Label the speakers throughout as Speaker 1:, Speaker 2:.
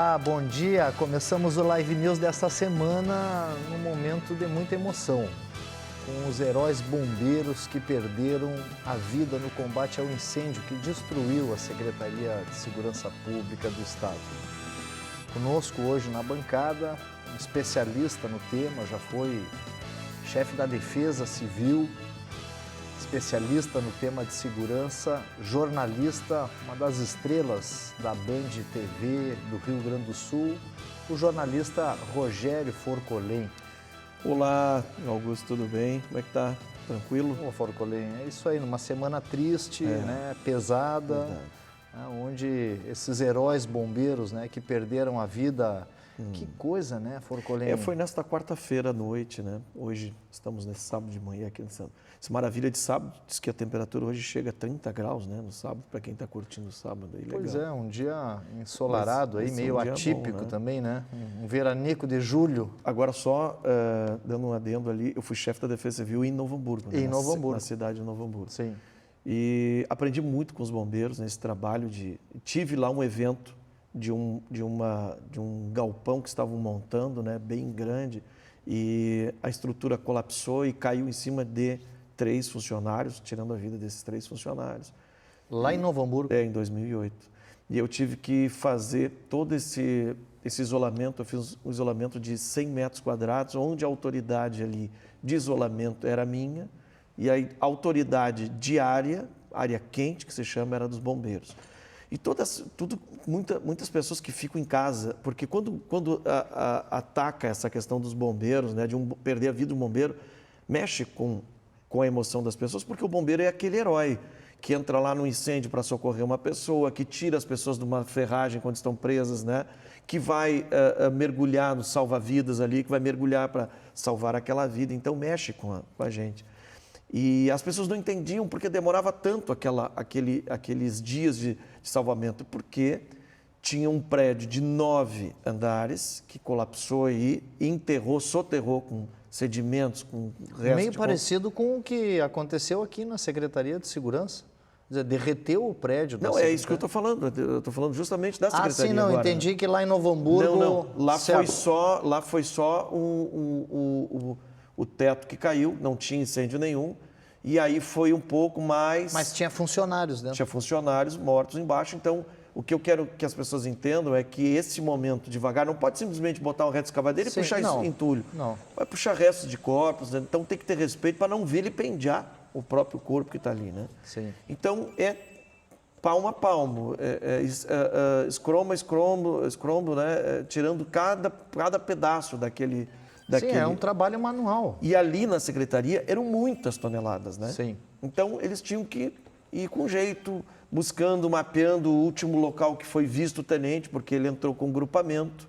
Speaker 1: Olá, bom dia. Começamos o Live News desta semana num momento de muita emoção, com os heróis bombeiros que perderam a vida no combate ao incêndio que destruiu a Secretaria de Segurança Pública do Estado. Conosco hoje na bancada, um especialista no tema, já foi chefe da Defesa Civil, especialista no tema de segurança, jornalista, uma das estrelas da Band TV do Rio Grande do Sul, o jornalista Rogério Forcolém.
Speaker 2: Olá, Augusto, tudo bem? Como é que tá? Tranquilo?
Speaker 1: Ô, Forcolém, é isso aí, numa semana triste, né, pesada, né, onde esses heróis bombeiros, né, que perderam a vida. Que coisa, né, Forcolém?
Speaker 2: Foi nesta quarta-feira à noite, né? Hoje estamos nesse sábado de manhã aqui no sábado. Essa maravilha de sábado, diz que a temperatura hoje chega a 30 graus, né, no sábado, para quem está curtindo o sábado. Aí,
Speaker 1: pois
Speaker 2: legal.
Speaker 1: Um dia ensolarado, aí, meio atípico bom, né? Também, né? Um veranico de julho.
Speaker 2: Agora só, dando um adendo ali, eu fui chefe da Defesa Civil em Novo Hamburgo.
Speaker 1: Em Novo Hamburgo.
Speaker 2: Na cidade de Novo Hamburgo.
Speaker 1: Sim.
Speaker 2: E aprendi muito com os bombeiros nesse trabalho Tive lá um evento de um galpão que estavam montando, né, bem grande, e a estrutura colapsou e caiu em cima de 3 funcionários, tirando a vida desses 3 funcionários.
Speaker 1: Lá em Novo Hamburgo?
Speaker 2: Em 2008. E eu tive que fazer todo esse isolamento. Eu fiz um isolamento de 100 metros quadrados, onde a autoridade ali de isolamento era minha e a autoridade de área quente, que se chama, era dos bombeiros. E muitas pessoas que ficam em casa, porque quando ataca essa questão dos bombeiros, né, de perder a vida de um bombeiro, mexe com a emoção das pessoas, porque o bombeiro é aquele herói que entra lá no incêndio para socorrer uma pessoa, que tira as pessoas de uma ferragem quando estão presas, né, que vai mergulhar no salva-vidas ali, que vai mergulhar para salvar aquela vida. Então, mexe com a gente. E as pessoas não entendiam porque demorava tanto aqueles dias de salvamento, porque tinha um prédio de 9 andares que colapsou e soterrou com sedimentos, com restos.
Speaker 1: Meio parecido com o que aconteceu aqui na Secretaria de Segurança. Quer dizer, derreteu o prédio da
Speaker 2: Não, é isso que eu estou falando. Eu estou falando justamente da Secretaria.
Speaker 1: Ah, sim, não,
Speaker 2: agora,
Speaker 1: entendi que lá em Novo Hamburgo...
Speaker 2: Não. Lá foi só o teto que caiu, não tinha incêndio nenhum. E aí foi um pouco mais...
Speaker 1: Mas tinha funcionários dentro.
Speaker 2: Tinha funcionários mortos embaixo. Então, o que eu quero que as pessoas entendam é que esse momento devagar não pode simplesmente botar um reto escavadeira e puxar isso entulho.
Speaker 1: Não.
Speaker 2: Vai puxar restos de corpos, né? Então tem que ter respeito para não ver ele pendiar o próprio corpo que está ali, né?
Speaker 1: Sim.
Speaker 2: Então, é palmo a palmo, escrombo a escrombo, né? Tirando cada pedaço daquele...
Speaker 1: Sim, é um trabalho manual.
Speaker 2: E ali na secretaria eram muitas toneladas, né?
Speaker 1: Sim.
Speaker 2: Então, eles tinham que ir com jeito, mapeando o último local que foi visto o tenente, porque ele entrou com um grupamento,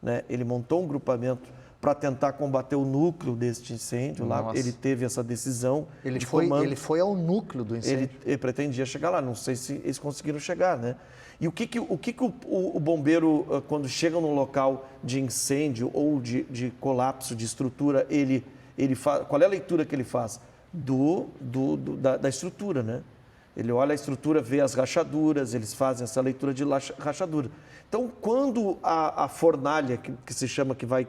Speaker 2: né? Ele montou um grupamento para tentar combater o núcleo deste incêndio. Lá ele teve essa decisão de comando.
Speaker 1: Ele foi ao núcleo do incêndio.
Speaker 2: Ele pretendia chegar lá, não sei se eles conseguiram chegar, né? E o que o bombeiro, quando chega num local de incêndio ou de colapso de estrutura, ele faz? Qual é a leitura que ele faz? Da estrutura, né? Ele olha a estrutura, vê as rachaduras, eles fazem essa leitura de rachadura. Então, quando a fornalha, que se chama, que vai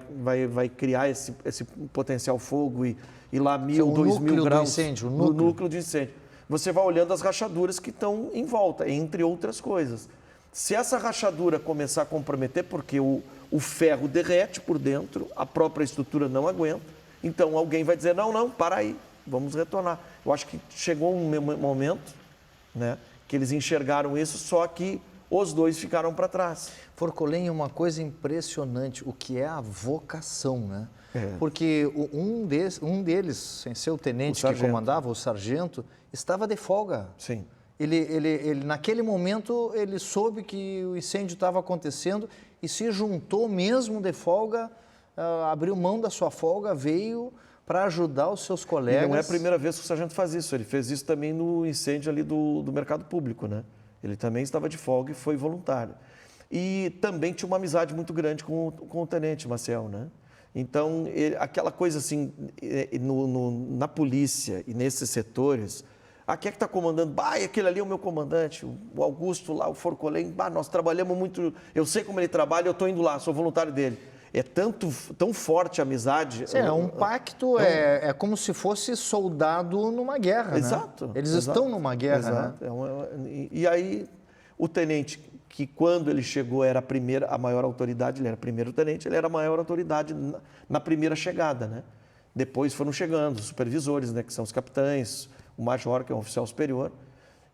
Speaker 2: criar esse potencial fogo e lá 1.000, 2.000 graus, no núcleo do incêndio, você vai olhando as rachaduras que estão em volta, entre outras coisas. Se essa rachadura começar a comprometer, porque o ferro derrete por dentro, a própria estrutura não aguenta, então alguém vai dizer, não, para aí, vamos retornar. Eu acho que chegou um momento, né, que eles enxergaram isso, só que os 2 ficaram para trás.
Speaker 1: Forcolém, uma coisa impressionante, o que é a vocação, né? Porque um deles, sem ser o tenente que comandava, o sargento, estava de folga.
Speaker 2: Sim.
Speaker 1: Ele, naquele momento, ele soube que o incêndio estava acontecendo e se juntou mesmo de folga, abriu mão da sua folga, veio para ajudar os seus colegas.
Speaker 2: E não é a primeira vez que o sargento faz isso, ele fez isso também no incêndio ali do mercado público, né? Ele também estava de folga e foi voluntário. E também tinha uma amizade muito grande com o tenente Maciel, né? Então, aquela coisa assim, na polícia e nesses setores, Ah, quem é que está comandando? Aquele ali é o meu comandante, o Augusto lá, o Forcolém. Nós trabalhamos muito, eu sei como ele trabalha, eu estou indo lá, sou voluntário dele. É tão forte a amizade.
Speaker 1: É um pacto, é como se fosse soldado numa guerra,
Speaker 2: exato,
Speaker 1: né? Eles
Speaker 2: exato,
Speaker 1: estão numa guerra,
Speaker 2: exato.
Speaker 1: né?
Speaker 2: E aí, o tenente, que quando ele chegou era a maior autoridade, ele era primeiro tenente, ele era a maior autoridade na primeira chegada, né? Depois foram chegando os supervisores, né, que são os capitães, o major, que é um oficial superior,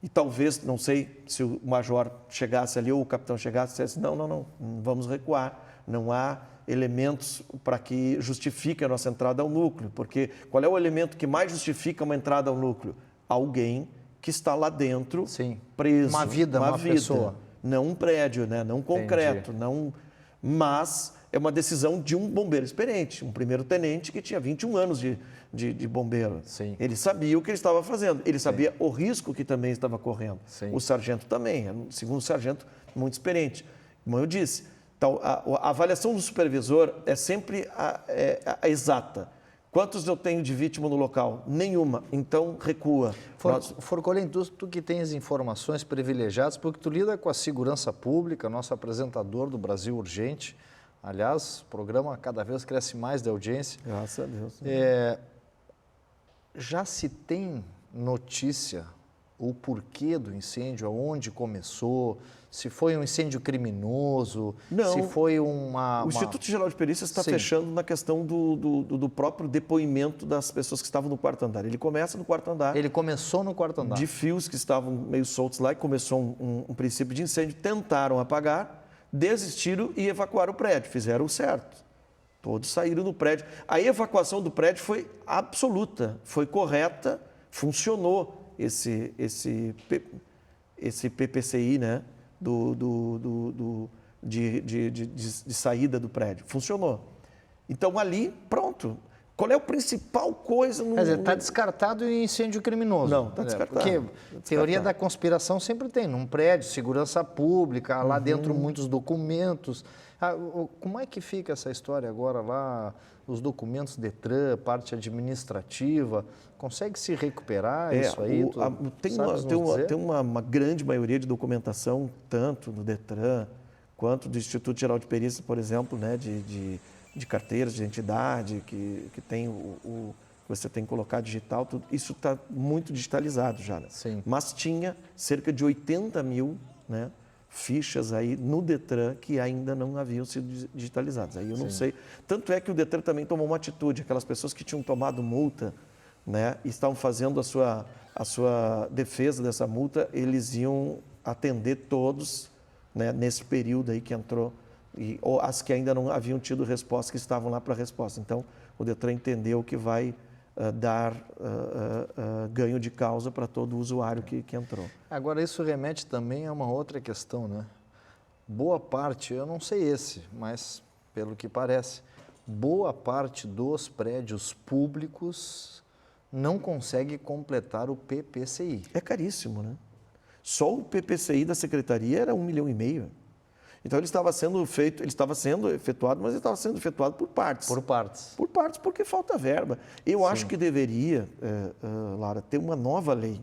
Speaker 2: e talvez, não sei se o major chegasse ali ou o capitão chegasse e dissesse, não, vamos recuar, não há elementos para que justifique a nossa entrada ao núcleo, porque qual é o elemento que mais justifica uma entrada ao núcleo? Alguém que está lá dentro,
Speaker 1: sim,
Speaker 2: preso.
Speaker 1: Uma vida, pessoa.
Speaker 2: Não um prédio, né? Não concreto, mas é uma decisão de um bombeiro experiente, um primeiro-tenente que tinha 21 anos de bombeiro.
Speaker 1: Sim.
Speaker 2: Ele sabia o que ele estava fazendo, ele sabia o risco que também estava correndo.
Speaker 1: Sim.
Speaker 2: O sargento também, o segundo sargento, muito experiente. Como eu disse, então, a avaliação do supervisor é sempre a exata. Quantos eu tenho de vítima no local? Nenhuma. Então, recua.
Speaker 1: Forcolém, tu que tens informações privilegiadas, porque tu lida com a segurança pública, nosso apresentador do Brasil Urgente. Aliás, o programa cada vez cresce mais de audiência.
Speaker 2: Graças a Deus.
Speaker 1: Já se tem notícia, o porquê do incêndio, aonde começou, se foi um incêndio criminoso,
Speaker 2: não,
Speaker 1: se foi
Speaker 2: O Instituto Geral de Perícias está fechando na questão do próprio depoimento das pessoas que estavam no quarto andar. Ele começa no quarto andar.
Speaker 1: Ele começou no quarto andar.
Speaker 2: De fios que estavam meio soltos lá, e começou um princípio de incêndio, tentaram apagar, desistiram e evacuaram o prédio, fizeram o certo. Todos saíram do prédio. A evacuação do prédio foi absoluta, foi correta, funcionou esse PPCI, né? De saída do prédio. Funcionou. Então, ali, pronto. Qual é a principal coisa?
Speaker 1: Quer dizer, está descartado em incêndio criminoso.
Speaker 2: Não, está descartado.
Speaker 1: Porque teoria da conspiração sempre tem. Num prédio, segurança pública, lá dentro muitos documentos. Como é que fica essa história agora lá? Os documentos DETRAN, parte administrativa, consegue se recuperar isso aí?
Speaker 2: Tem uma grande maioria de documentação, tanto do DETRAN quanto do Instituto Geral de Perícia, por exemplo, né, de carteiras de identidade, que tem você tem que colocar digital, tudo. Isso está muito digitalizado já. Né?
Speaker 1: Sim.
Speaker 2: Mas tinha cerca de 80 mil, né, fichas aí no DETRAN que ainda não haviam sido digitalizadas. Aí eu não sei. Tanto é que o DETRAN também tomou uma atitude. Aquelas pessoas que tinham tomado multa, né, e estavam fazendo a sua defesa dessa multa, eles iam atender todos, né, nesse período aí que entrou, ou as que ainda não haviam tido resposta, que estavam lá para a resposta. Então, o DETRAN entendeu que vai dar ganho de causa para todo usuário que entrou.
Speaker 1: Agora, isso remete também a uma outra questão, né? Boa parte, eu não sei mas pelo que parece, boa parte dos prédios públicos não consegue completar o PPCI.
Speaker 2: É caríssimo, né? Só o PPCI da Secretaria era 1,5 milhão. Então, ele estava sendo efetuado, mas ele estava sendo efetuado por partes.
Speaker 1: Por partes.
Speaker 2: Por partes, porque falta verba. Eu acho que deveria, Lara, ter uma nova lei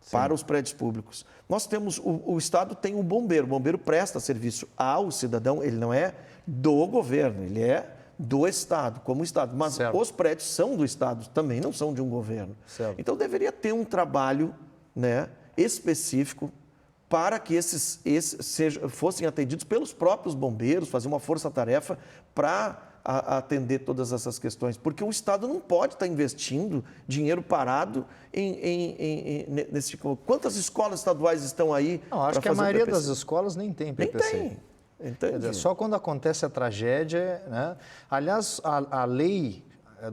Speaker 2: para os prédios públicos. Nós temos, o Estado tem um bombeiro. O bombeiro presta serviço ao cidadão, ele não é do governo, ele é do Estado, como Estado. Mas os prédios são do Estado, também não são de um governo.
Speaker 1: Certo.
Speaker 2: Então, deveria ter um trabalho, né, específico para que esses fossem atendidos pelos próprios bombeiros, fazer uma força-tarefa para atender todas essas questões. Porque o Estado não pode estar investindo dinheiro parado nesse tipo. Quantas escolas estaduais estão aí?
Speaker 1: Não, acho que a maioria das escolas nem tem PPC.
Speaker 2: Nem tem.
Speaker 1: Quer dizer, só quando acontece a tragédia, né? Aliás, a lei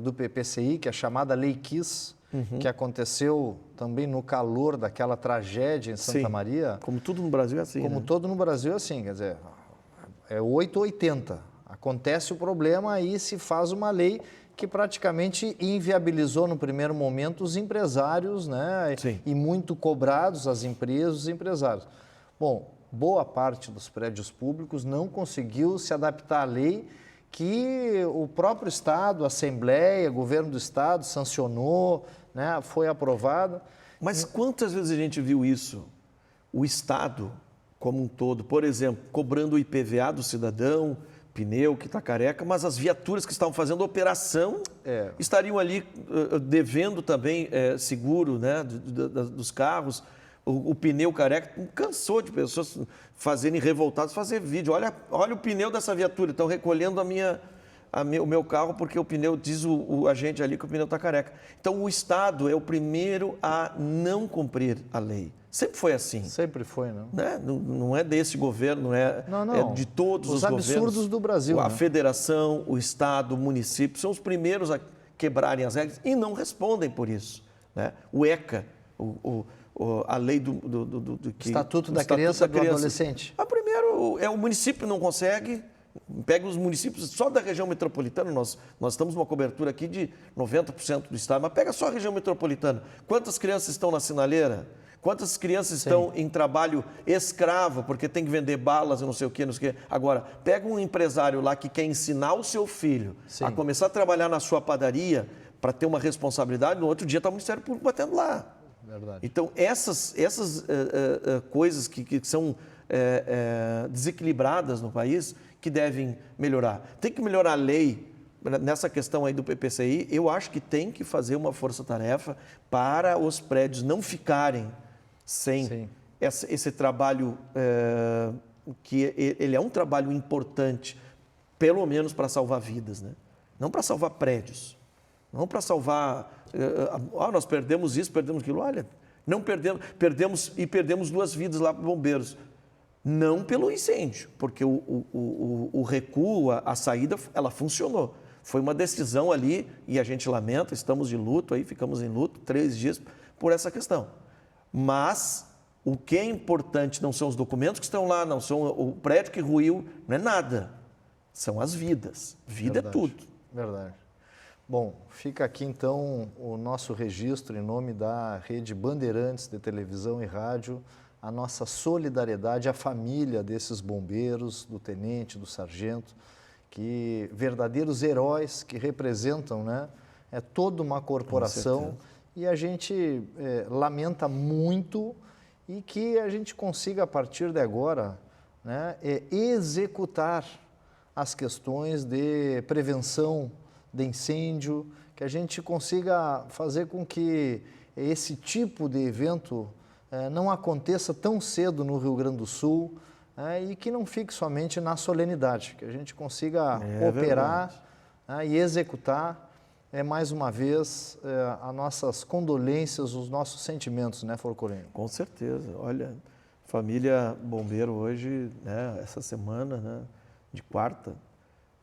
Speaker 1: do PPCI, que é a chamada Lei Kiss, que aconteceu também no calor daquela tragédia em Santa Maria.
Speaker 2: Como tudo no Brasil é assim.
Speaker 1: Como todo no Brasil é assim, quer dizer, é 8 ou 80. Acontece o problema, aí se faz uma lei que praticamente inviabilizou no primeiro momento os empresários, né? E muito cobrados as empresas, os empresários. Bom, boa parte dos prédios públicos não conseguiu se adaptar à lei que o próprio Estado, a Assembleia, o governo do Estado sancionou, né, foi aprovada.
Speaker 2: Mas quantas vezes a gente viu isso? O Estado, como um todo, por exemplo, cobrando o IPVA do cidadão, pneu que está careca, mas as viaturas que estavam fazendo operação estariam ali devendo também seguro, né, dos carros. O pneu careca cansou de pessoas fazerem revoltados, fazer vídeo. Olha o pneu dessa viatura, estão recolhendo o meu carro porque o pneu, diz o agente ali que o pneu está careca. Então o Estado é o primeiro a não cumprir a lei. Sempre foi assim.
Speaker 1: Sempre foi, não?
Speaker 2: Né? Não é desse governo, é de todos os governos.
Speaker 1: Os absurdos do Brasil.
Speaker 2: A
Speaker 1: né?
Speaker 2: federação, o Estado, o município, são os primeiros a quebrarem as regras e não respondem por isso. Né? O ECA, a lei do
Speaker 1: Estatuto da Criança e do Adolescente.
Speaker 2: Primeiro, o município não consegue. Pega os municípios só da região metropolitana, nós estamos numa cobertura aqui de 90% do estado, mas pega só a região metropolitana. Quantas crianças estão na sinaleira? Quantas crianças estão em trabalho escravo, porque tem que vender balas e não sei o quê, não sei o quê. Agora, pega um empresário lá que quer ensinar o seu filho a começar a trabalhar na sua padaria para ter uma responsabilidade, no outro dia está o Ministério Público batendo lá.
Speaker 1: Verdade.
Speaker 2: Então, essas coisas que são desequilibradas no país, que devem melhorar. Tem que melhorar a lei. Nessa questão aí do PPCI, eu acho que tem que fazer uma força-tarefa para os prédios não ficarem sem esse trabalho, que ele é um trabalho importante, pelo menos para salvar vidas, né? Não para salvar prédios, não para salvar... nós perdemos isso, perdemos aquilo. Olha, não perdemos 2 vidas lá para bombeiros. Não pelo incêndio, porque o recuo, a saída, ela funcionou. Foi uma decisão ali e a gente lamenta, estamos de luto, aí ficamos em luto 3 dias por essa questão. Mas o que é importante não são os documentos que estão lá, não são o prédio que ruiu, não é nada. São as vidas. Vida é tudo.
Speaker 1: Verdade. Bom, fica aqui então o nosso registro em nome da Rede Bandeirantes de Televisão e Rádio, a nossa solidariedade à família desses bombeiros, do tenente, do sargento, que verdadeiros heróis que representam, né, toda uma corporação, e a gente lamenta muito e que a gente consiga a partir de agora, né, executar as questões de prevenção de incêndio, que a gente consiga fazer com que esse tipo de evento não aconteça tão cedo no Rio Grande do Sul, e que não fique somente na solenidade, que a gente consiga operar e executar, mais uma vez, as nossas condolências, os nossos sentimentos, né, Forcolini?
Speaker 2: Com certeza. Olha, família bombeiro hoje, né, essa semana, né, de quarta,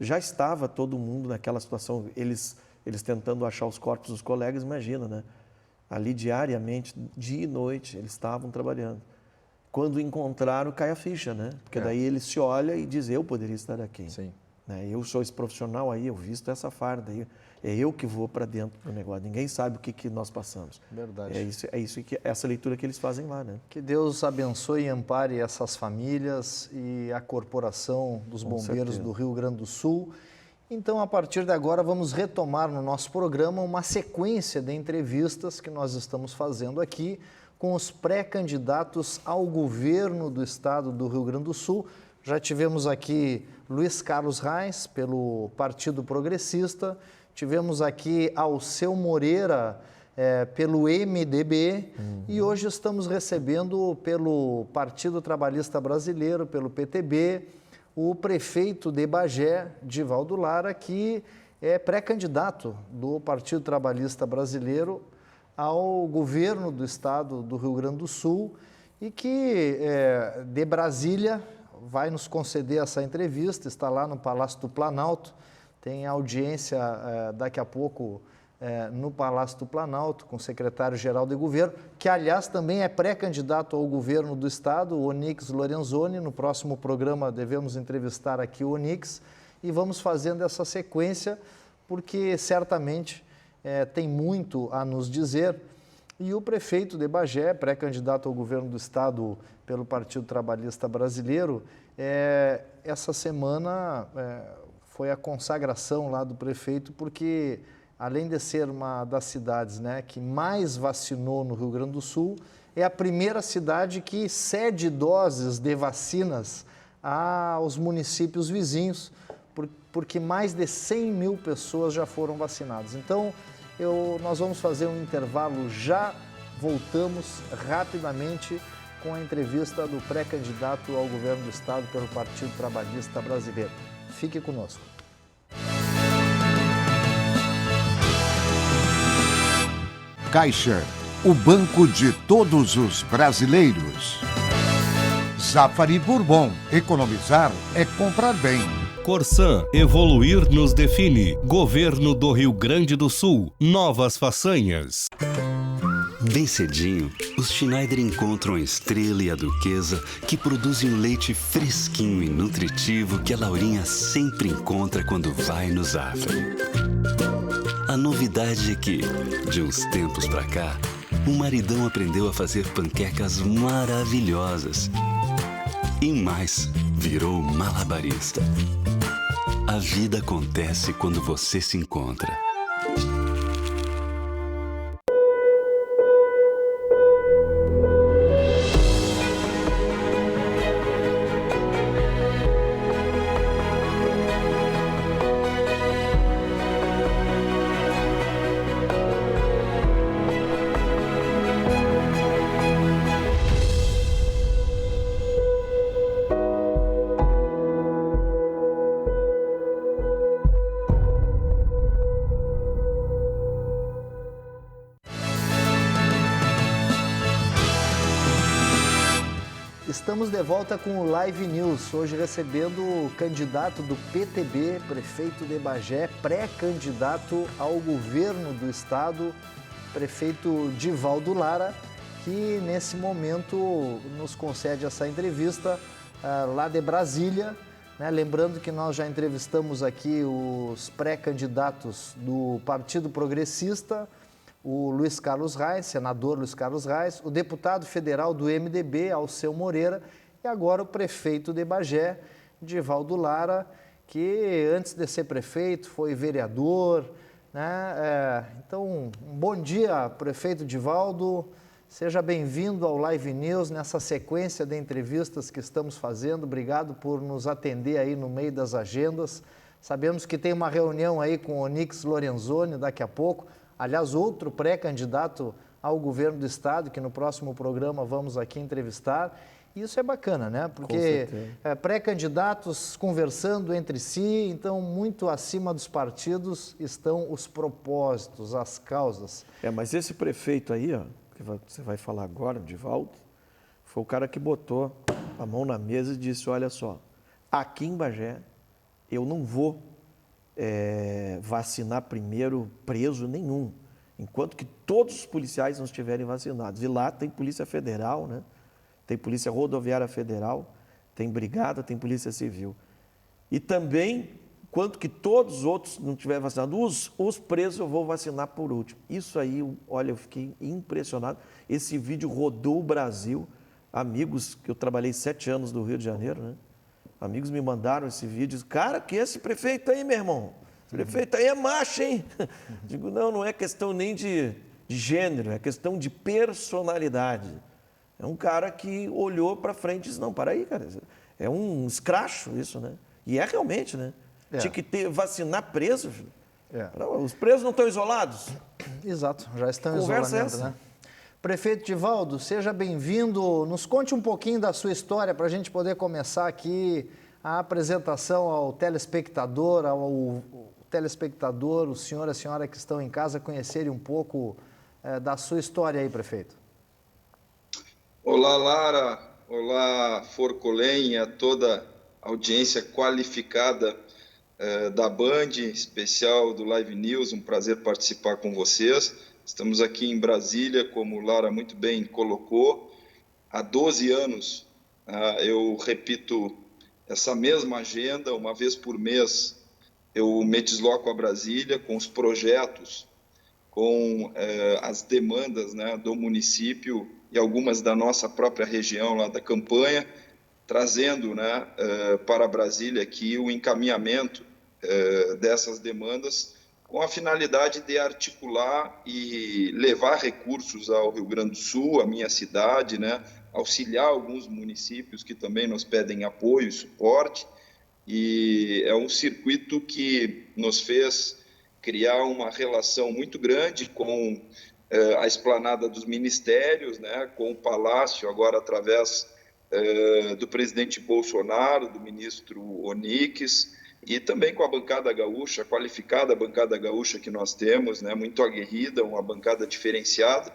Speaker 2: já estava todo mundo naquela situação, eles tentando achar os corpos dos colegas, imagina, né? Ali diariamente, dia e noite, eles estavam trabalhando. Quando encontraram, cai a ficha, né? Porque daí ele se olha e diz, eu poderia estar aqui.
Speaker 1: Sim.
Speaker 2: Né? Eu sou esse profissional aí, eu visto essa farda aí. É eu que vou para dentro do negócio. Ninguém sabe o que nós passamos.
Speaker 1: Verdade.
Speaker 2: Essa leitura que eles fazem lá, né?
Speaker 1: Que Deus abençoe e ampare essas famílias e a corporação dos bombeiros do Rio Grande do Sul. Então, a partir de agora, vamos retomar no nosso programa uma sequência de entrevistas que nós estamos fazendo aqui com os pré-candidatos ao governo do estado do Rio Grande do Sul. Já tivemos aqui Luiz Carlos Reis, pelo Partido Progressista, tivemos aqui Alceu Moreira, pelo MDB, e hoje estamos recebendo pelo Partido Trabalhista Brasileiro, pelo PTB, o prefeito de Bagé, Divaldo Lara, que é pré-candidato do Partido Trabalhista Brasileiro ao governo do estado do Rio Grande do Sul e que, de Brasília, vai nos conceder essa entrevista, está lá no Palácio do Planalto, tem audiência daqui a pouco no Palácio do Planalto com o secretário-geral de governo, que aliás também é pré-candidato ao governo do estado, o Onyx Lorenzoni. No próximo programa devemos entrevistar aqui o Onyx e vamos fazendo essa sequência porque certamente tem muito a nos dizer. E o prefeito de Bagé, pré-candidato ao governo do estado pelo Partido Trabalhista Brasileiro, essa semana foi a consagração lá do prefeito, porque além de ser uma das cidades, né, que mais vacinou no Rio Grande do Sul, é a primeira cidade que cede doses de vacinas aos municípios vizinhos, porque mais de 100 mil pessoas já foram vacinadas. Então, nós vamos fazer um intervalo, já voltamos rapidamente com a entrevista do pré-candidato ao governo do estado pelo Partido Trabalhista Brasileiro. Fique conosco.
Speaker 3: Caixa, o banco de todos os brasileiros. Zafari Bourbon, economizar é comprar bem.
Speaker 4: Corsan, evoluir nos define. Governo do Rio Grande do Sul, novas façanhas.
Speaker 5: Bem cedinho, os Schneider encontram a Estrela e a Duquesa, que produzem um leite fresquinho e nutritivo que a Laurinha sempre encontra quando vai no Zafari. A novidade é que, de uns tempos pra cá, o maridão aprendeu a fazer panquecas maravilhosas. E mais, virou malabarista. A vida acontece quando você se encontra.
Speaker 1: Estamos de volta com o Live News, hoje recebendo o candidato do PTB, prefeito de Bagé, pré-candidato ao governo do estado, prefeito Divaldo Lara, que nesse momento nos concede essa entrevista lá de Brasília, né? Lembrando que nós já entrevistamos aqui os pré-candidatos do Partido Progressista, o Luiz Carlos Reis, senador Luiz Carlos Reis, o deputado federal do MDB, Alceu Moreira, e agora o prefeito de Bagé, Divaldo Lara, que antes de ser prefeito foi vereador, né? Então, um bom dia, prefeito Divaldo, seja bem-vindo ao Live News, nessa sequência de entrevistas que estamos fazendo, obrigado por nos atender aí no meio das agendas, sabemos que tem uma reunião aí com o Onyx Lorenzoni daqui a pouco, aliás, outro pré-candidato ao governo do estado, que no próximo programa vamos aqui entrevistar. E isso é bacana, né? Porque pré-candidatos conversando entre si, então muito acima dos partidos estão os propósitos, as causas.
Speaker 2: Mas esse prefeito aí, ó, que você vai falar agora, Divaldo, foi o cara que botou a mão na mesa e disse, olha só, aqui em Bagé eu não vou vacinar primeiro preso nenhum, enquanto que todos os policiais não estiverem vacinados. E lá tem Polícia Federal, né? Tem Polícia Rodoviária Federal, tem Brigada, tem Polícia Civil. E também, enquanto que todos os outros não estiverem vacinados, os presos eu vou vacinar por último. Isso aí, olha, eu fiquei impressionado. Esse vídeo rodou o Brasil. Amigos, que eu trabalhei 7 anos no Rio de Janeiro, né? Amigos me mandaram esse vídeo, cara, que esse prefeito aí, meu irmão? Esse prefeito aí é macho, hein? Digo, não é questão nem de gênero, é questão de personalidade. É um cara que olhou para frente e disse, não, para aí, cara, é um escracho isso, né? E é realmente, né? Tinha que vacinar preso, filho. Não, os presos não estão isolados?
Speaker 1: Exato, já estão em
Speaker 2: Conversa
Speaker 1: isolamento,
Speaker 2: essa.
Speaker 1: né? Prefeito Divaldo, seja bem-vindo. Nos conte um pouquinho da sua história para a gente poder começar aqui a apresentação ao telespectador, o senhor e a senhora que estão em casa, conhecerem um pouco da sua história aí, prefeito.
Speaker 6: Olá, Lara. Olá, Forcolém e a toda a audiência qualificada da Band, especial do Live News. Um prazer participar com vocês. Estamos aqui em Brasília, como Lara muito bem colocou. Há 12 anos eu repito essa mesma agenda, uma vez por mês eu me desloco a Brasília com os projetos, com as demandas, né, do município e algumas da nossa própria região lá da campanha, trazendo, né, para Brasília aqui o encaminhamento dessas demandas com a finalidade de articular e levar recursos ao Rio Grande do Sul, à minha cidade, né? Auxiliar alguns municípios que também nos pedem apoio e suporte, e é um circuito que nos fez criar uma relação muito grande com a esplanada dos ministérios, né? Com o Palácio, agora através do presidente Bolsonaro, do ministro Onyx, e também com a bancada gaúcha, a qualificada bancada gaúcha que nós temos, né? Muito aguerrida, uma bancada diferenciada,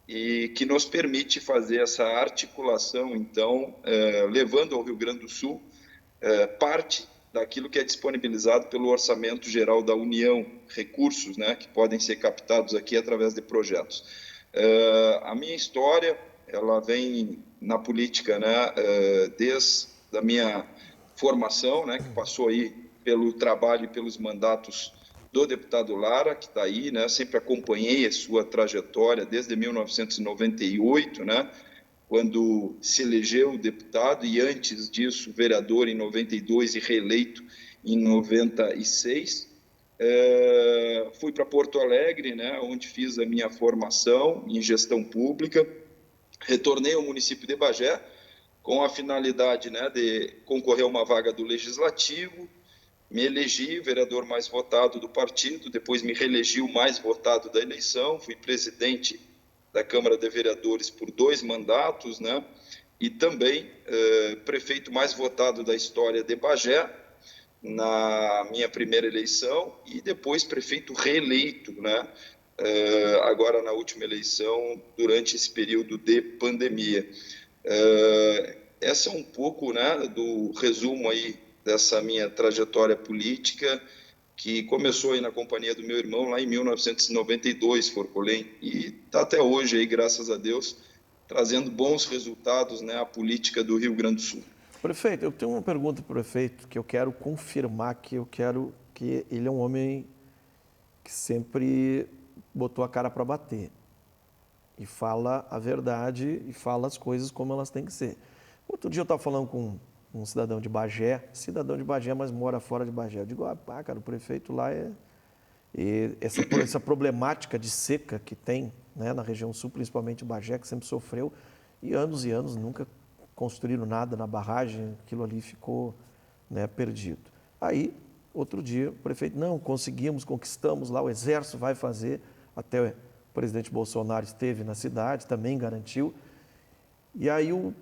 Speaker 6: e que nos permite fazer essa articulação, então, levando ao Rio Grande do Sul parte daquilo que é disponibilizado pelo Orçamento Geral da União, recursos, né, que podem ser captados aqui através de projetos. A minha história, ela vem na política, né, desde a minha formação, né, que passou aí pelo trabalho e pelos mandatos do deputado Lara, que está aí, né? Sempre acompanhei a sua trajetória desde 1998, né? Quando se elegeu deputado, e antes disso vereador em 92 e reeleito em 96. Fui para Porto Alegre, né? Onde fiz a minha formação em gestão pública. Retornei ao município de Bagé com a finalidade, né, de concorrer a uma vaga do Legislativo. Me elegi vereador mais votado do partido, depois me reelegi o mais votado da eleição, fui presidente da Câmara de Vereadores por 2 mandatos, né? E também prefeito mais votado da história de Bagé, na minha primeira eleição, e depois prefeito reeleito, né? Agora na última eleição, durante esse período de pandemia. Essa é um pouco, né, do resumo aí dessa minha trajetória política, que começou aí na companhia do meu irmão lá em 1992, Forcolém, e está até hoje aí, graças a Deus, trazendo bons resultados, né, à política do Rio Grande do Sul.
Speaker 2: Prefeito, eu tenho uma pergunta para o prefeito que eu quero confirmar, que ele é um homem que sempre botou a cara para bater e fala a verdade e fala as coisas como elas têm que ser. Outro dia eu estava falando com um cidadão de Bagé, mas mora fora de Bagé. Eu digo, cara, o prefeito lá essa problemática de seca que tem, né, na região sul, principalmente Bagé, que sempre sofreu, e anos nunca construíram nada na barragem, aquilo ali ficou, né, perdido. Aí, outro dia, o prefeito, não, conquistamos lá, o Exército vai fazer, até o presidente Bolsonaro esteve na cidade, também garantiu. E aí o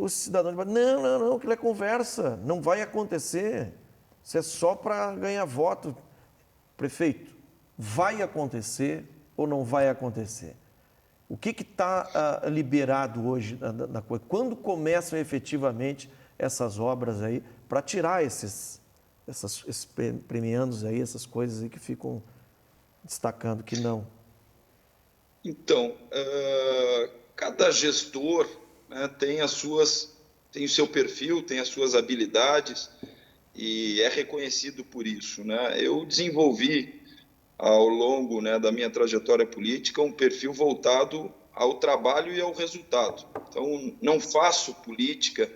Speaker 2: cidadão diz, não, aquilo é conversa, não vai acontecer, isso é só para ganhar voto. Prefeito, vai acontecer ou não vai acontecer? O que está liberado hoje na coisa? Quando começam efetivamente essas obras aí, para tirar esses premiandos aí, essas coisas aí que ficam destacando que não?
Speaker 6: Então, cada gestor, né, tem o seu perfil, tem as suas habilidades e é reconhecido por isso, né? Eu desenvolvi ao longo, né, da minha trajetória política um perfil voltado ao trabalho e ao resultado. Então, não faço política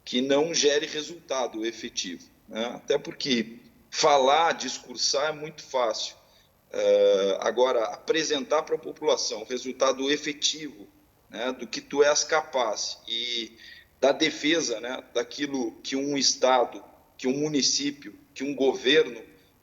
Speaker 6: que não gere resultado efetivo, né? Até porque falar, discursar é muito fácil. Agora, apresentar para a população resultado efetivo, né, do que tu és capaz e da defesa, né, daquilo que um Estado, que um município, que um governo,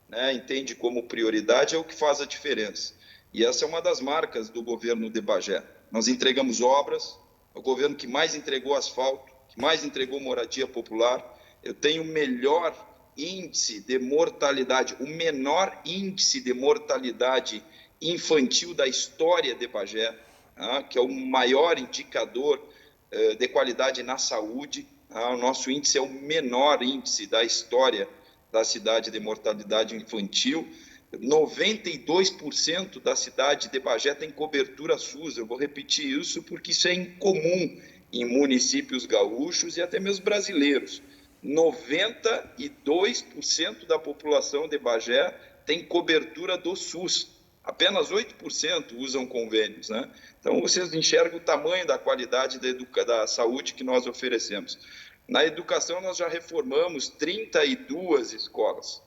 Speaker 6: né, entende como prioridade, é o que faz a diferença. E essa é uma das marcas do governo de Bagé. Nós entregamos obras, é o governo que mais entregou asfalto, que mais entregou moradia popular. Eu tenho o melhor índice de mortalidade, o menor índice de mortalidade infantil da história de Bagé, que é o maior indicador de qualidade na saúde. O nosso índice é o menor índice da história da cidade de mortalidade infantil. 92% da cidade de Bagé tem cobertura SUS. Eu vou repetir isso porque isso é incomum em municípios gaúchos e até mesmo brasileiros. 92% da população de Bagé tem cobertura do SUS. Apenas 8% usam convênios, né? Então, vocês enxergam o tamanho da qualidade da saúde que nós oferecemos. Na educação, nós já reformamos 32 escolas.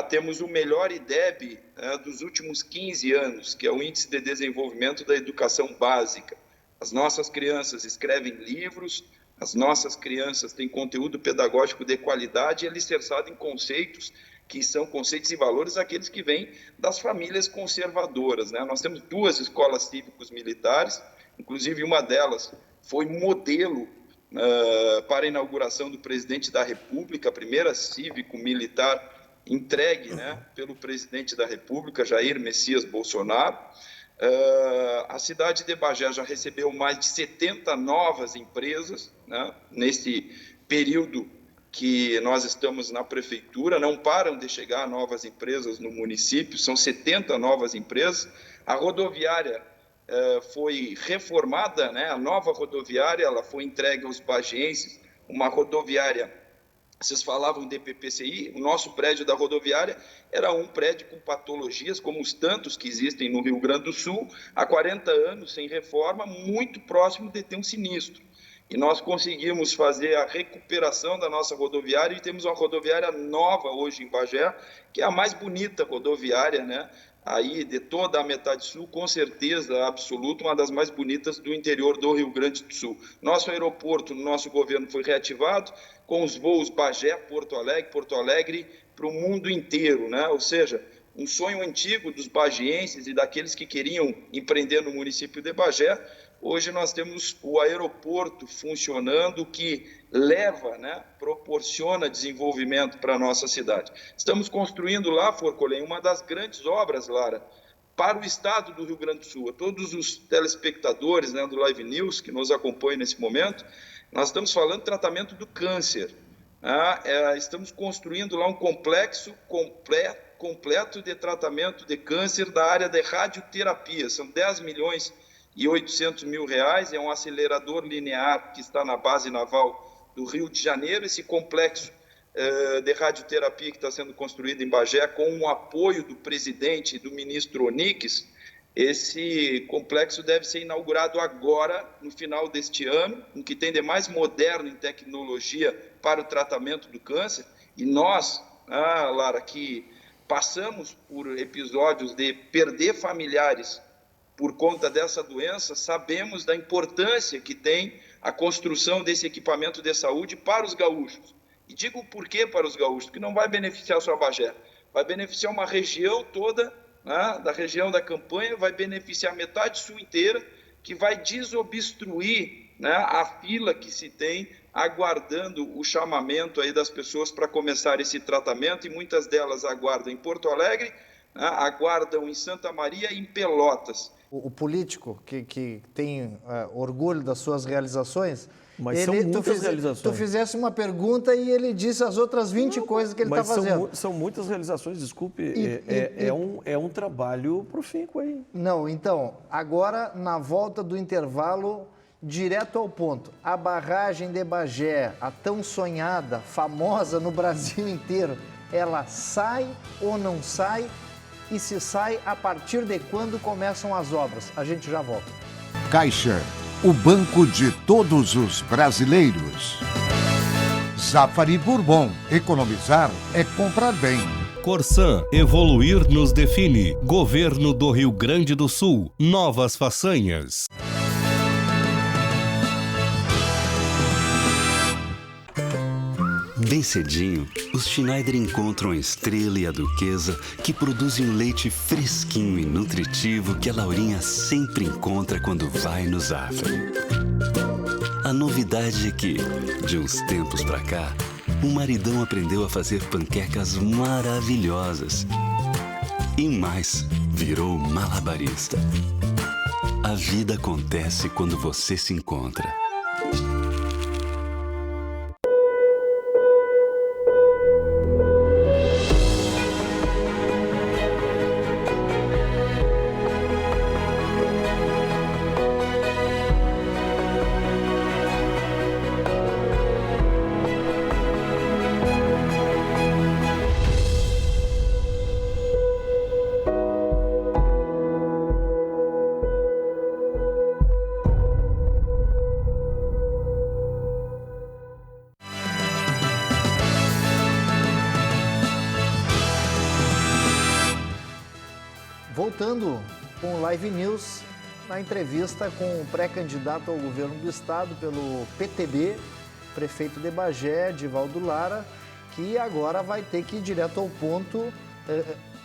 Speaker 6: temos o melhor IDEB dos últimos 15 anos, que é o Índice de Desenvolvimento da Educação Básica. As nossas crianças escrevem livros, as nossas crianças têm conteúdo pedagógico de qualidade e alicerçado em conceitos que são conceitos e valores aqueles que vêm das famílias conservadoras, né? Nós temos 2 escolas cívicos militares, inclusive uma delas foi modelo para a inauguração do presidente da República, a primeira cívico-militar entregue, né, pelo presidente da República, Jair Messias Bolsonaro. A cidade de Bagé já recebeu mais de 70 novas empresas, né, nesse período que nós estamos na prefeitura. Não param de chegar novas empresas no município, são 70 novas empresas. A rodoviária foi reformada, né, a nova rodoviária, ela foi entregue aos bagienses, uma rodoviária. Vocês falavam de PPCI, o nosso prédio da rodoviária era um prédio com patologias, como os tantos que existem no Rio Grande do Sul, há 40 anos, sem reforma, muito próximo de ter um sinistro. E nós conseguimos fazer a recuperação da nossa rodoviária e temos uma rodoviária nova hoje em Bagé, que é a mais bonita rodoviária, né? Aí de toda a metade sul, com certeza absoluta, uma das mais bonitas do interior do Rio Grande do Sul. Nosso aeroporto, no nosso governo, foi reativado, com os voos Bagé-Porto Alegre para o mundo inteiro, né? Ou seja, um sonho antigo dos bagienses e daqueles que queriam empreender no município de Bagé. Hoje nós temos o aeroporto funcionando, que leva, né, proporciona desenvolvimento para a nossa cidade. Estamos construindo lá, Forcolém, uma das grandes obras, Lara, para o estado do Rio Grande do Sul. A todos os telespectadores, né, do Live News que nos acompanham nesse momento, nós estamos falando de tratamento do câncer. Estamos construindo lá um complexo completo de tratamento de câncer da área de radioterapia. São 10 milhões e 800 mil reais, é um acelerador linear que está na base naval do Rio de Janeiro. Esse complexo de radioterapia que está sendo construído em Bagé, com o apoio do presidente e do ministro Onix, esse complexo deve ser inaugurado agora, no final deste ano, o que tem de mais moderno em tecnologia para o tratamento do câncer. E nós, Lara, que passamos por episódios de perder familiares por conta dessa doença, sabemos da importância que tem a construção desse equipamento de saúde para os gaúchos. E digo por que para os gaúchos? Porque não vai beneficiar só Bagé, vai beneficiar uma região toda, né, da região da campanha, vai beneficiar a metade sul inteira, que vai desobstruir, né, a fila que se tem aguardando o chamamento aí das pessoas para começar esse tratamento, e muitas delas aguardam em Porto Alegre, né, aguardam em Santa Maria e em Pelotas.
Speaker 1: O político que tem orgulho das suas realizações,
Speaker 2: mas são muitas realizações.
Speaker 1: Tu fizesse uma pergunta e ele disse as outras 20 coisas que ele está fazendo.
Speaker 2: São muitas realizações, desculpe, é um trabalho profícuo aí.
Speaker 1: Não, então, agora na volta do intervalo, direto ao ponto, a barragem de Bagé, a tão sonhada, famosa no Brasil inteiro, ela sai ou não sai? E se sai, a partir de quando começam as obras? A gente já volta.
Speaker 3: Caixa, o banco de todos os brasileiros. Zafari Bourbon, economizar é comprar bem.
Speaker 4: Corsan, evoluir nos define. Governo do Rio Grande do Sul, novas façanhas.
Speaker 5: Bem cedinho, os Schneider encontram a Estrela e a Duquesa, que produzem um leite fresquinho e nutritivo que a Laurinha sempre encontra quando vai no Zafari. A novidade é que, de uns tempos pra cá, o maridão aprendeu a fazer panquecas maravilhosas. E mais, virou malabarista. A vida acontece quando você se encontra.
Speaker 1: voltando com o Live News, na entrevista com o pré-candidato ao governo do estado pelo PTB, prefeito de Bagé, Divaldo Lara, que agora vai ter que ir direto ao ponto,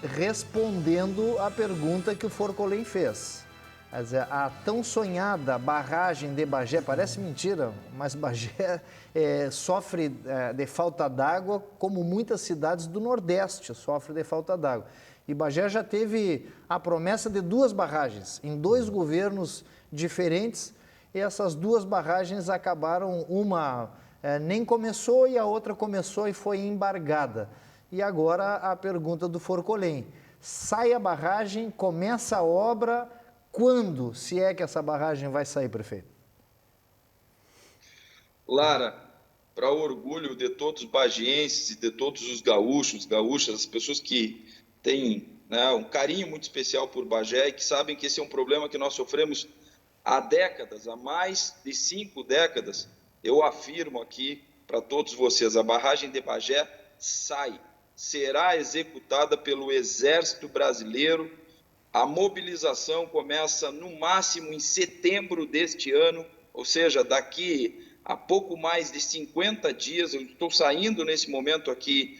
Speaker 1: respondendo a pergunta que o Forcolém fez. Quer dizer, a tão sonhada barragem de Bagé, parece mentira, mas Bagé sofre de falta d'água como muitas cidades do Nordeste sofrem de falta d'água. E Bagé já teve a promessa de 2 barragens, em 2 governos diferentes, e essas 2 barragens acabaram, uma nem começou e a outra começou e foi embargada. E agora a pergunta do Forcolém: sai a barragem, começa a obra, quando, se é que essa barragem vai sair, prefeito?
Speaker 6: Lara, para o orgulho de todos os bagienses e de todos os gaúchos, gaúchas, as pessoas que têm, né, um carinho muito especial por Bagé e que sabem que esse é um problema que nós sofremos há décadas, há mais de 5 décadas, eu afirmo aqui para todos vocês, a barragem de Bagé será executada pelo Exército Brasileiro. A mobilização começa no máximo em setembro deste ano, ou seja, daqui a pouco mais de 50 dias. Eu estou saindo nesse momento aqui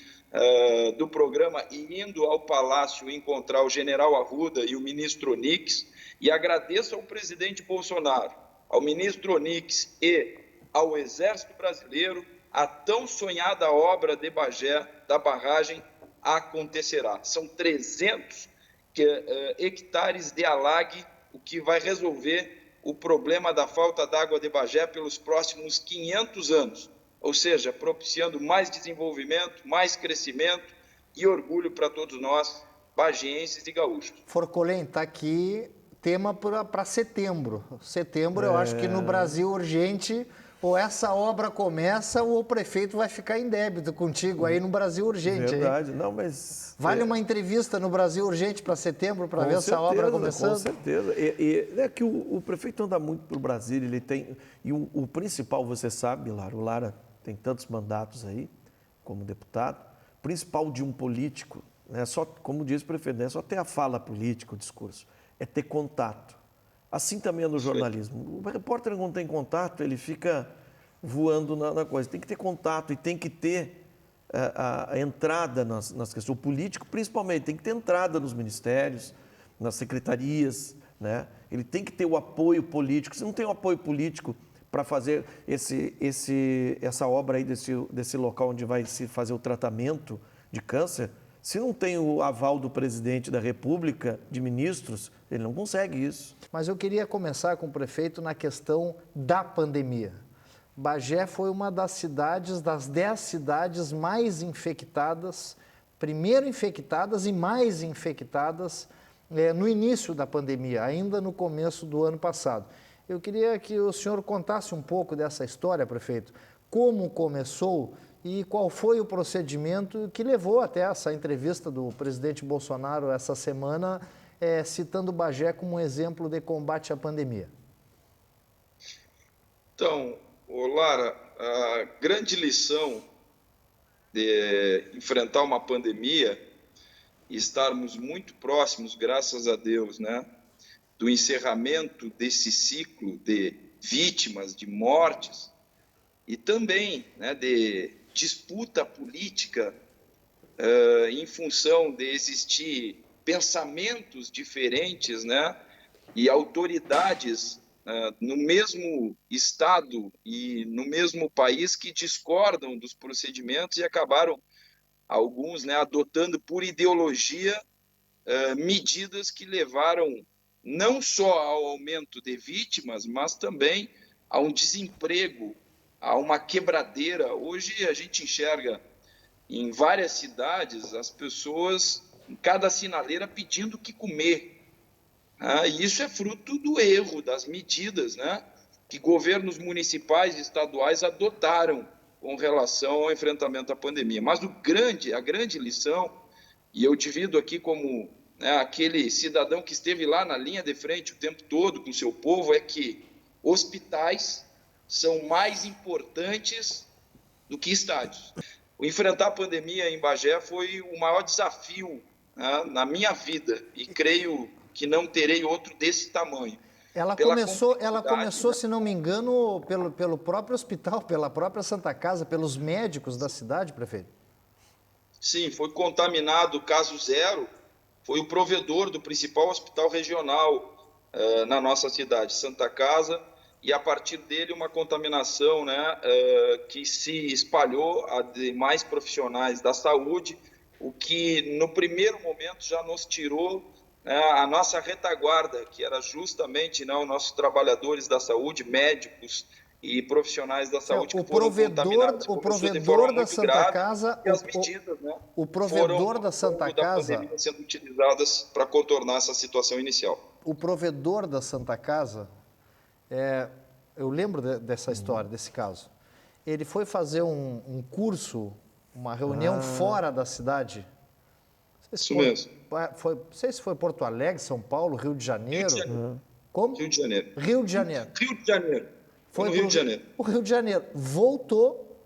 Speaker 6: do programa e indo ao Palácio encontrar o general Arruda e o ministro Onix, e agradeço ao presidente Bolsonaro, ao ministro Onix e ao Exército Brasileiro. A tão sonhada obra de Bagé, da barragem, acontecerá. São 300 hectares de alague, o que vai resolver o problema da falta d'água de Bagé pelos próximos 500 anos, ou seja, propiciando mais desenvolvimento, mais crescimento e orgulho para todos nós, bagienses e gaúchos.
Speaker 1: Forcolém, está aqui tema para setembro. Setembro, eu acho que no Brasil Urgente, ou essa obra começa ou o prefeito vai ficar em débito contigo aí no Brasil Urgente.
Speaker 2: Verdade,
Speaker 1: hein?
Speaker 2: não, mas...
Speaker 1: Vale uma entrevista no Brasil Urgente para setembro, para ver essa obra começando?
Speaker 2: Com certeza. E é que o prefeito anda muito para o Brasil, ele tem... E o principal, você sabe, Lara, o Lara tem tantos mandatos aí, como deputado, o principal de um político, né, só, como diz o prefeito, não é só ter a fala política, o discurso, é ter contato. Assim também é no jornalismo. O repórter, quando tem contato, ele fica voando na coisa. Tem que ter contato e tem que ter a entrada nas questões. O político, principalmente, tem que ter entrada nos ministérios, nas secretarias, né? Ele tem que ter o apoio político. Se não tem o apoio político para fazer essa obra aí desse local onde vai se fazer o tratamento de câncer, se não tem o aval do presidente da República, de ministros, ele não consegue isso.
Speaker 1: Mas eu queria começar com o prefeito na questão da pandemia. Bagé foi uma das 10 cidades mais infectadas, primeiro infectadas e mais infectadas no início da pandemia, ainda no começo do ano passado. Eu queria que o senhor contasse um pouco dessa história, prefeito, como começou e qual foi o procedimento que levou até essa entrevista do presidente Bolsonaro essa semana, citando Bagé como um exemplo de combate à pandemia.
Speaker 6: Então, Lara, a grande lição de enfrentar uma pandemia e estarmos muito próximos, graças a Deus, né, do encerramento desse ciclo de vítimas, de mortes, e também, né, de disputa política em função de existir pensamentos diferentes, né, e autoridades no mesmo estado e no mesmo país que discordam dos procedimentos e acabaram, alguns, né, adotando por ideologia medidas que levaram não só ao aumento de vítimas, mas também a um desemprego, a uma quebradeira. Hoje a gente enxerga em várias cidades as pessoas em cada sinaleira pedindo o que comer. E isso é fruto do erro das medidas, né, que governos municipais e estaduais adotaram com relação ao enfrentamento à pandemia. Mas a grande lição, e eu divido aqui como, né, aquele cidadão que esteve lá na linha de frente o tempo todo com o seu povo, é que hospitais são mais importantes do que estádios. O enfrentar a pandemia em Bagé foi o maior desafio, né, na minha vida, e creio que não terei outro desse tamanho.
Speaker 1: Ela começou, se não me engano, pelo próprio hospital, pela própria Santa Casa, pelos médicos da cidade, prefeito.
Speaker 6: Sim, foi contaminado, caso zero, foi o provedor do principal hospital regional na nossa cidade, Santa Casa, e a partir dele uma contaminação, né, que se espalhou a demais profissionais da saúde, o que no primeiro momento já nos tirou a nossa retaguarda, que era justamente os nossos trabalhadores da saúde, médicos e profissionais da saúde que foram contaminados.
Speaker 1: O provedor da Santa Casa,
Speaker 6: e as medidas, né,
Speaker 1: o provedor da Santa Casa,
Speaker 6: pandemia sendo utilizadas para contornar essa situação inicial.
Speaker 1: O provedor da Santa Casa, eu lembro dessa história, desse caso. Ele foi fazer um curso, uma reunião fora da cidade.
Speaker 6: Isso mesmo.
Speaker 1: Não sei se foi Porto Alegre, São Paulo, Rio de Janeiro.
Speaker 6: Rio de Janeiro.
Speaker 1: Como?
Speaker 6: Rio de Janeiro.
Speaker 1: Rio de Janeiro.
Speaker 6: Rio de Janeiro. Foi no Rio de Janeiro.
Speaker 1: O Rio de Janeiro voltou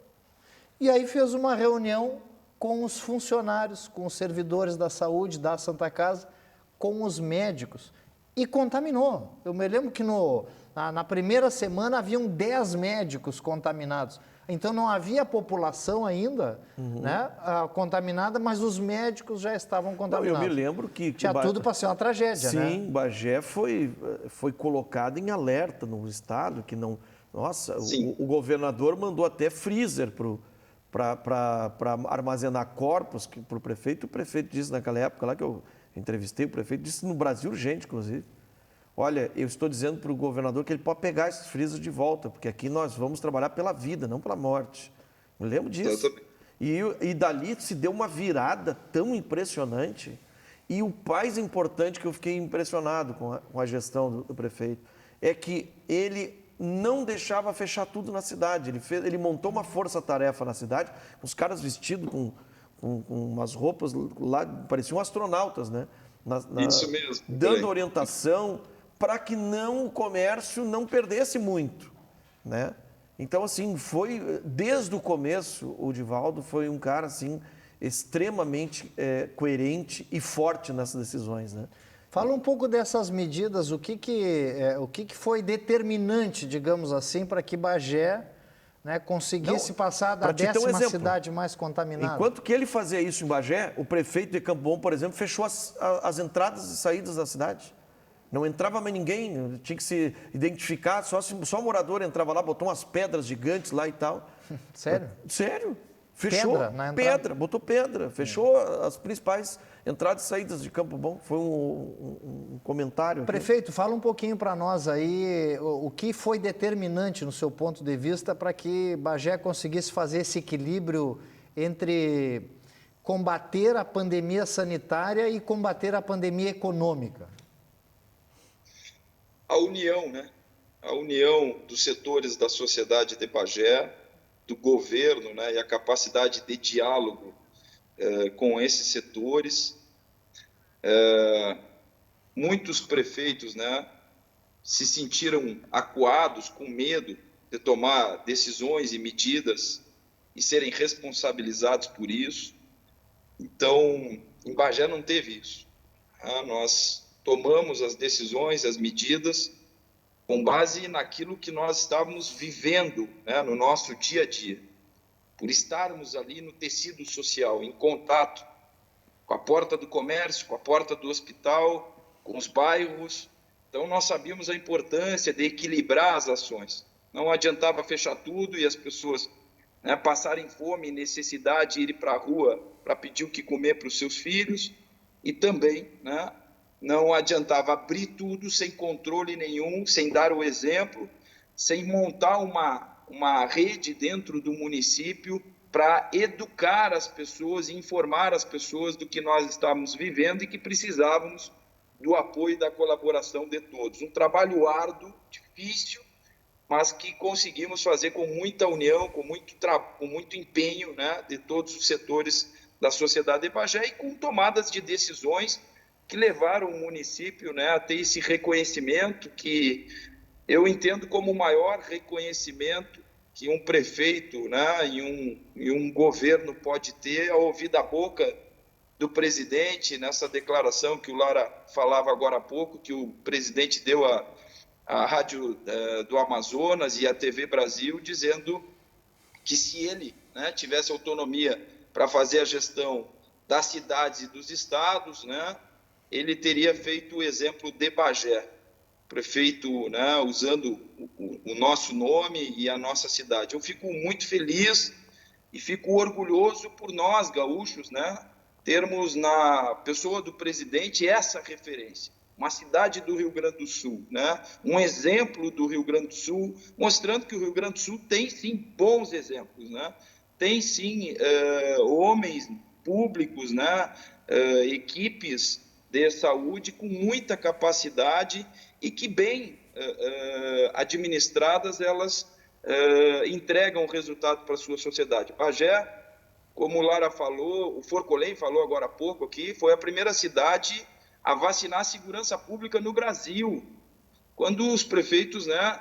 Speaker 1: e aí fez uma reunião com os funcionários, com os servidores da saúde da Santa Casa, com os médicos e contaminou. Eu me lembro que na primeira semana haviam 10 médicos contaminados. Então não havia população ainda né, contaminada, mas os médicos já estavam contaminados.
Speaker 2: Eu me lembro que...
Speaker 1: Tinha tudo para ser uma tragédia, né?
Speaker 2: Sim, Bagé foi colocado em alerta no estado, que não... Nossa, o governador mandou até freezer para armazenar corpos para o prefeito. O prefeito disse naquela época lá que eu entrevistei, o prefeito disse no Brasil urgente, inclusive. Olha, eu estou dizendo para o governador que ele pode pegar esses freezers de volta, porque aqui nós vamos trabalhar pela vida, não pela morte. Eu lembro disso. E dali se deu uma virada tão impressionante. E o mais importante que eu fiquei impressionado com a gestão do prefeito é que ele não deixava fechar tudo na cidade. Ele montou uma força-tarefa na cidade, os caras vestidos com umas roupas lá, pareciam astronautas, né?
Speaker 6: Isso mesmo.
Speaker 2: Dando orientação para que o comércio não perdesse muito, né? Então, assim, desde o começo, o Divaldo foi um cara, assim, extremamente coerente e forte nessas decisões, né?
Speaker 1: Fala um pouco dessas medidas, o que foi determinante, digamos assim, para que Bagé, né, conseguisse passar da 10ª cidade mais contaminada.
Speaker 2: Enquanto que ele fazia isso em Bagé, o prefeito de Campo Bom, por exemplo, fechou as entradas e saídas da cidade. Não entrava mais ninguém, tinha que se identificar, só morador entrava lá, botou umas pedras gigantes lá e tal.
Speaker 1: Sério?
Speaker 2: Sério. Fechou
Speaker 1: pedra na entrada?
Speaker 2: botou pedra, fechou as principais entradas e saídas de Campo Bom. Foi um comentário aqui.
Speaker 1: Prefeito, fala um pouquinho para nós aí o que foi determinante no seu ponto de vista para que Bagé conseguisse fazer esse equilíbrio entre combater a pandemia sanitária e combater a pandemia econômica.
Speaker 6: A união, né? A união dos setores da sociedade de Bagé, do governo, né, e a capacidade de diálogo com esses setores. Muitos prefeitos, né, se sentiram acuados, com medo de tomar decisões e medidas e serem responsabilizados por isso. Então, em Bagé não teve isso. Nós tomamos as decisões, as medidas, com base naquilo que nós estávamos vivendo, né, no nosso dia a dia. Por estarmos ali no tecido social, em contato com a porta do comércio, com a porta do hospital, com os bairros. Então, nós sabíamos a importância de equilibrar as ações. Não adiantava fechar tudo e as pessoas, né, passarem fome e necessidade de ir para a rua para pedir o que comer para os seus filhos. E também, né, não adiantava abrir tudo sem controle nenhum, sem dar o exemplo, sem montar uma rede dentro do município para educar as pessoas e informar as pessoas do que nós estávamos vivendo e que precisávamos do apoio e da colaboração de todos. Um trabalho árduo, difícil, mas que conseguimos fazer com muita união, com muito empenho, né, de todos os setores da sociedade de Bagé e com tomadas de decisões que levaram o município, né, a ter esse reconhecimento que eu entendo como o maior reconhecimento que um prefeito, né, e um governo pode ter ao ouvir da boca do presidente, nessa declaração que o Lara falava agora há pouco, que o presidente deu à Rádio do Amazonas e à TV Brasil, dizendo que se ele, né, tivesse autonomia para fazer a gestão das cidades e dos estados, né, ele teria feito o exemplo de Bagé, prefeito, né, usando o nosso nome e a nossa cidade. Eu fico muito feliz e fico orgulhoso por nós, gaúchos, né, termos na pessoa do presidente essa referência. Uma cidade do Rio Grande do Sul, né? Um exemplo do Rio Grande do Sul, mostrando que o Rio Grande do Sul tem, sim, bons exemplos, né? Tem, sim, homens públicos, né? Equipes de saúde com muita capacidade e que, bem administradas, elas entregam resultado para a sua sociedade. Bagé, como o Lara falou, o Forcolém falou agora há pouco aqui, foi a primeira cidade a vacinar a segurança pública no Brasil, quando os prefeitos, né,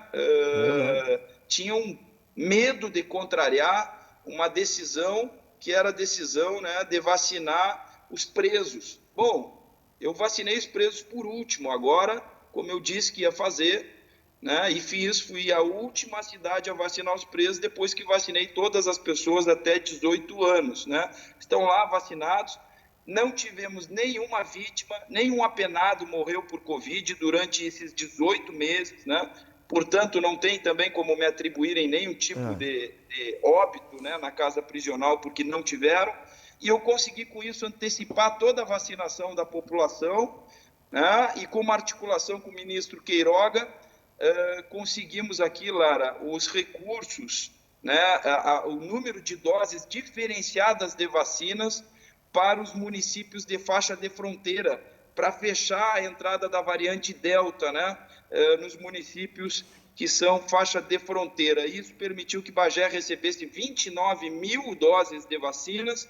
Speaker 6: tinham medo de contrariar uma decisão que era a decisão, né, de vacinar os presos. Bom, eu vacinei os presos por último, agora, como eu disse que ia fazer, né, e fui a última cidade a vacinar os presos depois que vacinei todas as pessoas até 18 anos. Né? Estão lá vacinados. Não tivemos nenhuma vítima, nenhum apenado morreu por Covid durante esses 18 meses, né? Portanto, não tem também como me atribuírem nenhum tipo de óbito, né, na casa prisional, porque não tiveram. E eu consegui, com isso, antecipar toda a vacinação da população, né? E com uma articulação com o ministro Queiroga, conseguimos aqui, Lara, os recursos, né, o número de doses diferenciadas de vacinas para os municípios de faixa de fronteira, para fechar a entrada da variante Delta, né, nos municípios que são faixa de fronteira. Isso permitiu que Bagé recebesse 29 mil doses de vacinas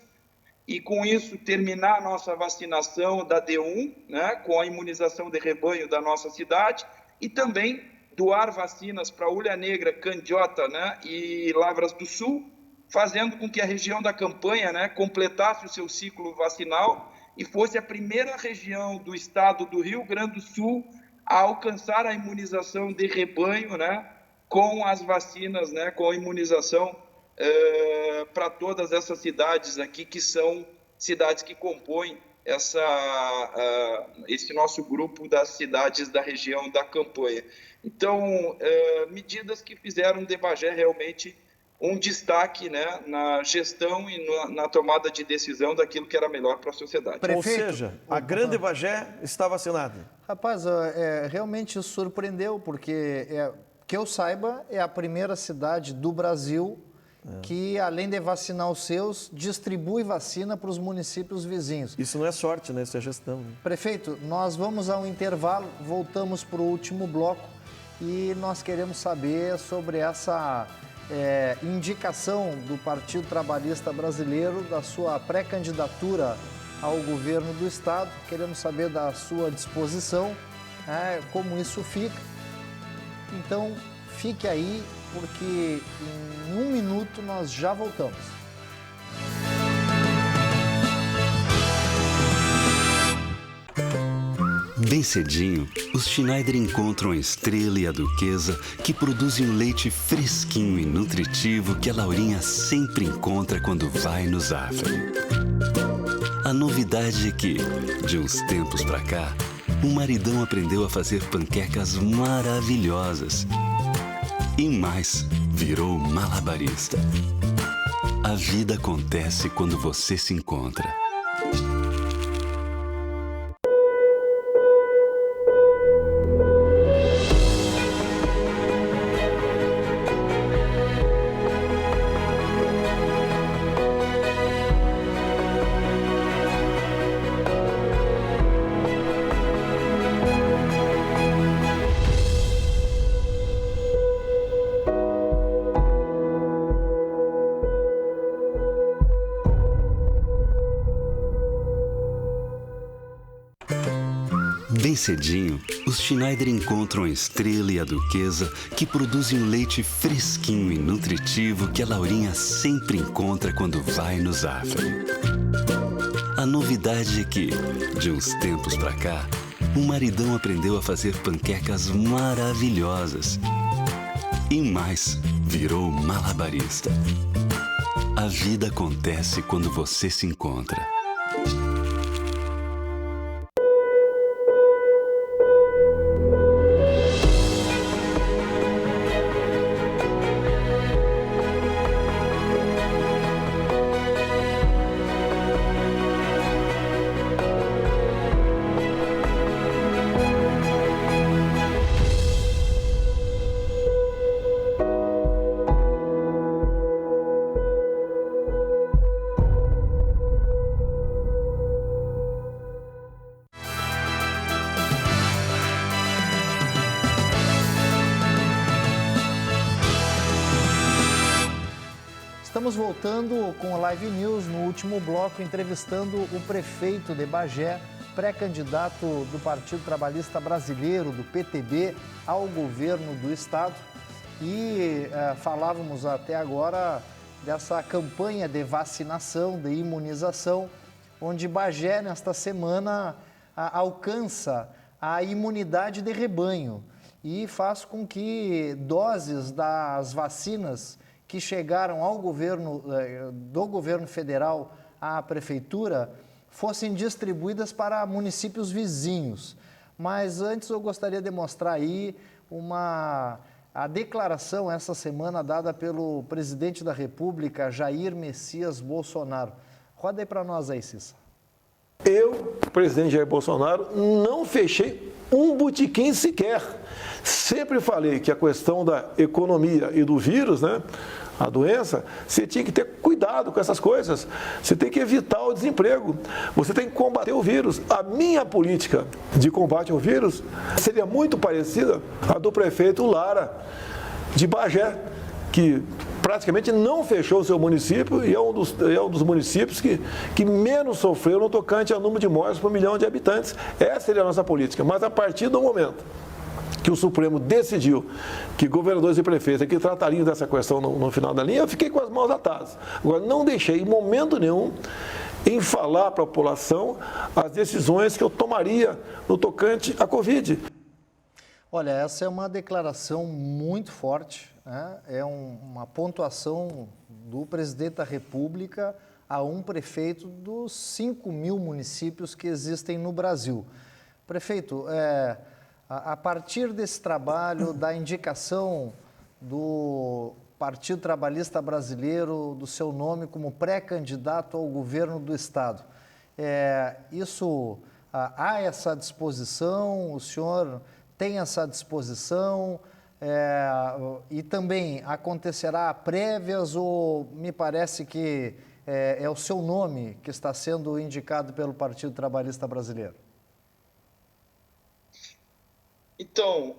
Speaker 6: e, com isso, terminar a nossa vacinação da D1, né, com a imunização de rebanho da nossa cidade, e também doar vacinas para Ulha Negra, Candiota, né, e Lavras do Sul, fazendo com que a região da Campanha, né, completasse o seu ciclo vacinal e fosse a primeira região do estado do Rio Grande do Sul a alcançar a imunização de rebanho, né, com as vacinas, né, com a imunização para todas essas cidades aqui, que são cidades que compõem esse nosso grupo das cidades da região da Campanha. Então, medidas que fizeram de Bagé realmente um destaque, né, na gestão e na tomada de decisão daquilo que era melhor para a sociedade.
Speaker 2: Prefeito, ou seja, a grande Bagé está vacinada.
Speaker 1: Rapaz, realmente isso surpreendeu, porque, que eu saiba, é a primeira cidade do Brasil que, além de vacinar os seus, distribui vacina para os municípios vizinhos.
Speaker 2: Isso não é sorte, né? Isso é gestão. Né?
Speaker 1: Prefeito, nós vamos a um intervalo, voltamos para o último bloco e nós queremos saber sobre essa indicação do Partido Trabalhista Brasileiro da sua pré-candidatura ao governo do Estado. Queremos saber da sua disposição, como isso fica. Então, fique aí, porque em 1 minuto nós já voltamos.
Speaker 5: Bem cedinho, os Schneider encontram a Estrela e a Duquesa, que produzem um leite fresquinho e nutritivo que a Laurinha sempre encontra quando vai no Zafari. A novidade é que, de uns tempos pra cá, o maridão aprendeu a fazer panquecas maravilhosas. E mais, virou malabarista. A vida acontece quando você se encontra. Bem cedinho, os Schneider encontram a Estrela e a Duquesa, que produzem um leite fresquinho e nutritivo que a Laurinha sempre encontra quando vai no Zafari. A novidade é que, de uns tempos pra cá, o maridão aprendeu a fazer panquecas maravilhosas. E mais, virou malabarista. A vida acontece quando você se encontra.
Speaker 1: Estamos voltando com o Live News, no último bloco, entrevistando o prefeito de Bagé, pré-candidato do Partido Trabalhista Brasileiro, do PTB, ao governo do estado. E falávamos até agora dessa campanha de vacinação, de imunização, onde Bagé, nesta semana, alcança a imunidade de rebanho e faz com que doses das vacinas que chegaram ao governo, do governo federal à prefeitura, fossem distribuídas para municípios vizinhos. Mas antes eu gostaria de mostrar aí a declaração essa semana dada pelo presidente da República, Jair Messias Bolsonaro. Roda aí para nós aí, Cissa.
Speaker 7: Eu, presidente Jair Bolsonaro, não fechei um botequim sequer. Sempre falei que a questão da economia e do vírus, né, a doença, você tinha que ter cuidado com essas coisas. Você tem que evitar o desemprego. Você tem que combater o vírus. A minha política de combate ao vírus seria muito parecida à do prefeito Lara, de Bagé, que praticamente não fechou o seu município e é um dos municípios que menos sofreu no tocante ao número de mortes por 1 milhão de habitantes. Essa seria a nossa política. Mas a partir do momento que o Supremo decidiu que governadores e prefeitos aqui tratariam dessa questão no final da linha, eu fiquei com as mãos atadas. Agora, não deixei em momento nenhum em falar para a população as decisões que eu tomaria no tocante à Covid.
Speaker 1: Olha, essa é uma declaração muito forte, né? É uma pontuação do presidente da República a um prefeito dos 5 mil municípios que existem no Brasil. Prefeito, a partir desse trabalho, da indicação do Partido Trabalhista Brasileiro, do seu nome como pré-candidato ao governo do estado, há essa disposição, o senhor tem essa disposição, e também acontecerá prévias ou me parece que é o seu nome que está sendo indicado pelo Partido Trabalhista Brasileiro?
Speaker 6: Então,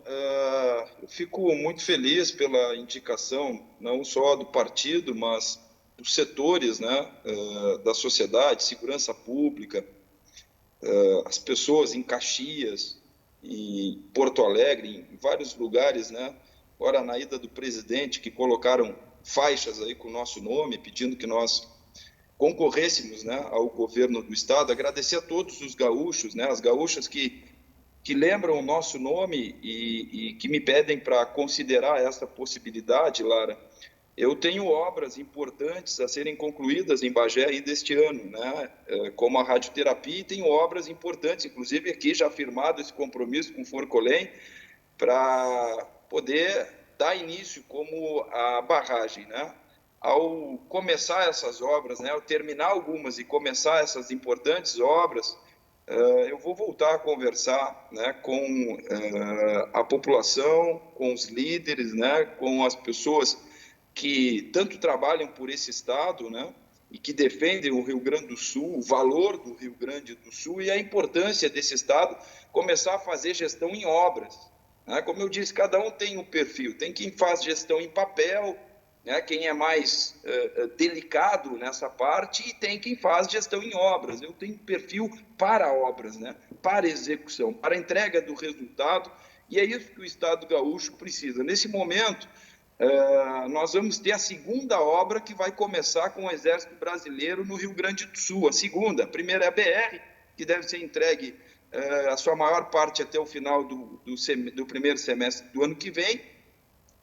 Speaker 6: eu fico muito feliz pela indicação, não só do partido, mas dos setores, né, da sociedade, segurança pública, as pessoas em Caxias, em Porto Alegre, em vários lugares, né? Agora, na ida do presidente, que colocaram faixas aí com o nosso nome, pedindo que nós concorrêssemos, né, ao governo do estado. Agradecer a todos os gaúchos, né, as gaúchas que lembram o nosso nome e que me pedem para considerar essa possibilidade, Lara. Eu tenho obras importantes a serem concluídas em Bagé ainda este ano, né? Como a radioterapia, e tenho obras importantes, inclusive aqui já firmado esse compromisso com o Forcolém, para poder dar início como a barragem, né? Ao começar essas obras, né? Ao terminar algumas e começar essas importantes obras, eu vou voltar a conversar, né, com a população, com os líderes, né, com as pessoas que tanto trabalham por esse estado, né, e que defendem o Rio Grande do Sul, o valor do Rio Grande do Sul e a importância desse estado começar a fazer gestão em obras, né? Como eu disse, cada um tem um perfil, tem quem faz gestão em papel, né, quem é mais delicado nessa parte, e tem quem faz gestão em obras. Eu tenho perfil para obras, né, para execução, para entrega do resultado, e é isso que o Estado gaúcho precisa. Nesse momento, nós vamos ter a segunda obra que vai começar com o Exército Brasileiro no Rio Grande do Sul. A primeira é a BR, que deve ser entregue a sua maior parte até o final do primeiro semestre do ano que vem,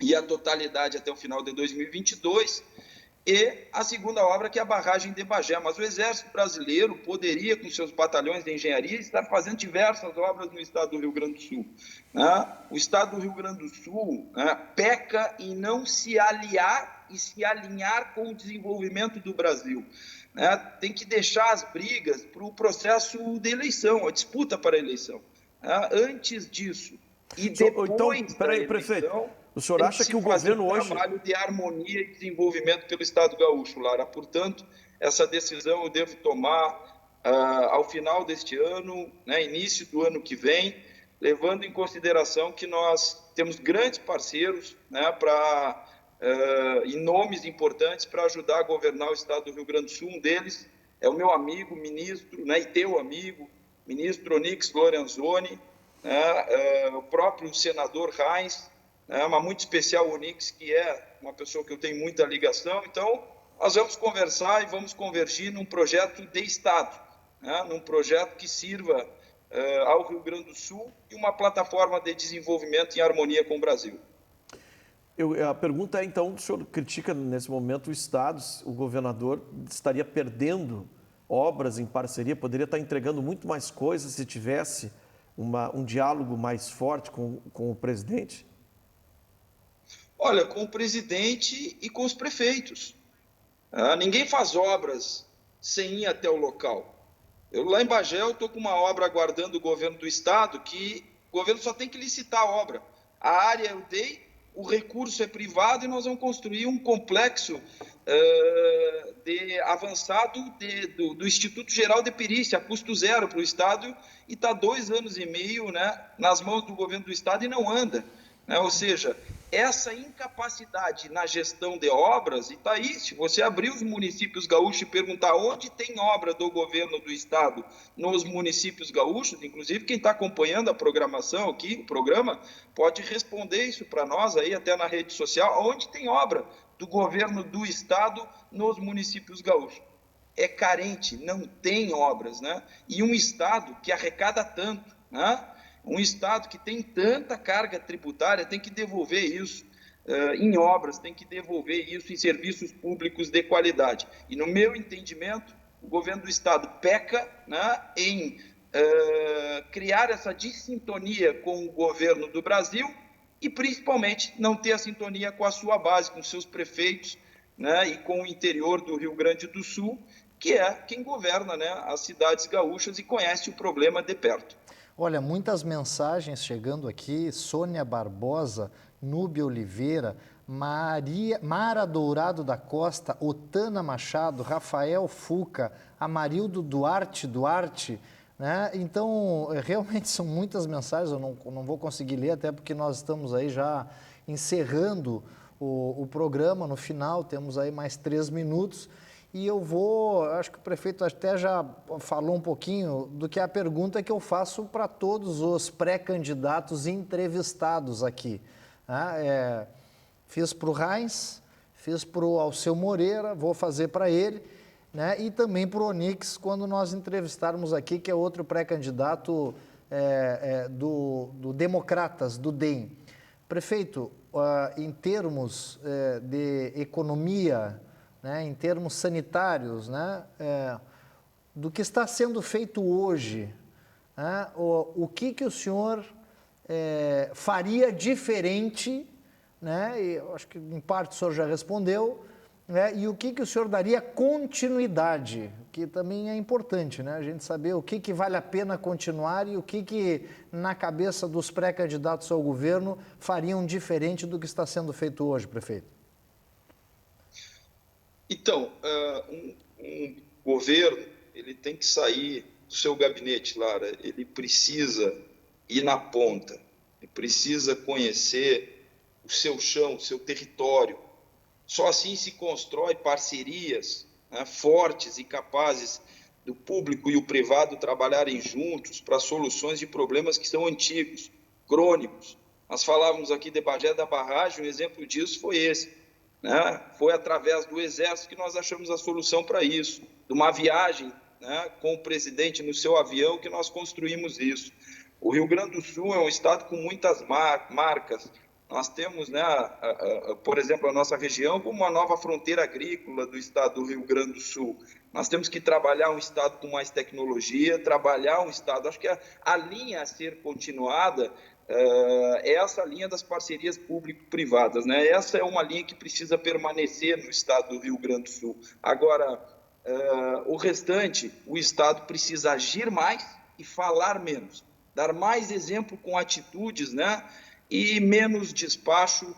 Speaker 6: e a totalidade até o final de 2022, e a segunda obra, que é a barragem de Bagé. Mas o Exército Brasileiro poderia, com seus batalhões de engenharia, estar fazendo diversas obras no estado do Rio Grande do Sul. O estado do Rio Grande do Sul peca em não se aliar e se alinhar com o desenvolvimento do Brasil. Tem que deixar as brigas para o processo de eleição, a disputa para a eleição. Antes disso e depois
Speaker 2: então,
Speaker 6: da eleição,
Speaker 2: prefeito, o senhor acha que o governo hoje...
Speaker 6: trabalho de harmonia e desenvolvimento pelo Estado gaúcho, Lara. Portanto, essa decisão eu devo tomar ao final deste ano, início do ano que vem, levando em consideração que nós temos grandes parceiros e nomes importantes para ajudar a governar o Estado do Rio Grande do Sul. Um deles é o meu amigo, ministro, e teu amigo, ministro Onyx Lorenzoni, o próprio senador Reins, uma muito especial Onyx, que é uma pessoa que eu tenho muita ligação. Então, nós vamos conversar e vamos convergir num projeto de Estado, num projeto que sirva ao Rio Grande do Sul e uma plataforma de desenvolvimento em harmonia com o Brasil.
Speaker 2: A pergunta é, então, o senhor critica nesse momento o Estado, o governador estaria perdendo obras em parceria, poderia estar entregando muito mais coisas se tivesse um diálogo mais forte com o presidente?
Speaker 6: Olha, com o presidente e com os prefeitos. Ninguém faz obras sem ir até o local. Lá em Bagé, eu estou com uma obra aguardando o governo do estado, que o governo só tem que licitar a obra. A área eu dei, o recurso é privado e nós vamos construir um complexo avançado do Instituto Geral de Perícia, a custo zero para o estado, e está 2 anos e meio nas mãos do governo do estado e não anda. Ou seja, essa incapacidade na gestão de obras, e está aí, se você abrir os municípios gaúchos e perguntar onde tem obra do governo do estado nos municípios gaúchos, inclusive quem está acompanhando a programação aqui, o programa, pode responder isso para nós aí até na rede social, onde tem obra do governo do estado nos municípios gaúchos. É carente, não tem obras, E um estado que arrecada tanto, um estado que tem tanta carga tributária tem que devolver isso em obras, tem que devolver isso em serviços públicos de qualidade. E, no meu entendimento, o governo do estado peca em criar essa dissintonia com o governo do Brasil e, principalmente, não ter a sintonia com a sua base, com seus prefeitos e com o interior do Rio Grande do Sul, que é quem governa as cidades gaúchas e conhece o problema de perto.
Speaker 1: Olha, muitas mensagens chegando aqui, Sônia Barbosa, Núbia Oliveira, Mara Dourado da Costa, Otana Machado, Rafael Fuca, Amarildo Duarte, Então, realmente são muitas mensagens, eu não vou conseguir ler, até porque nós estamos aí já encerrando o programa, no final, temos aí mais 3 minutos. E acho que o prefeito até já falou um pouquinho do que é a pergunta que eu faço para todos os pré-candidatos entrevistados aqui. Fiz para o Reins, fiz para o Alceu Moreira, vou fazer para ele, e também para o Onyx, quando nós entrevistarmos aqui, que é outro pré-candidato do Democratas, do DEM. Prefeito, em termos de economia, em termos sanitários, do que está sendo feito hoje, o que o senhor faria diferente, e eu acho que em parte o senhor já respondeu, e o que o senhor daria continuidade, que também é importante, a gente saber o que vale a pena continuar e o que na cabeça dos pré-candidatos ao governo fariam diferente do que está sendo feito hoje, prefeito.
Speaker 6: Então, um governo, ele tem que sair do seu gabinete, Lara, ele precisa ir na ponta, ele precisa conhecer o seu chão, o seu território. Só assim se constrói parcerias fortes e capazes do público e o privado trabalharem juntos para soluções de problemas que são antigos, crônicos, Nós falávamos aqui de Bagé da Barragem, um exemplo disso foi esse, né? Foi através do Exército que nós achamos a solução para isso, de uma viagem, né, com o presidente no seu avião que nós construímos isso. O Rio Grande do Sul é um estado com muitas marcas. Nós temos, né, por exemplo, a nossa região como uma nova fronteira agrícola do estado do Rio Grande do Sul. Nós temos que trabalhar um estado com mais tecnologia, trabalhar um estado... Acho que a linha a ser continuada é essa linha das parcerias público-privadas, né? Essa é uma linha que precisa permanecer no estado do Rio Grande do Sul. Agora, o restante, o estado precisa agir mais e falar menos, dar mais exemplo com atitudes, né? E menos despacho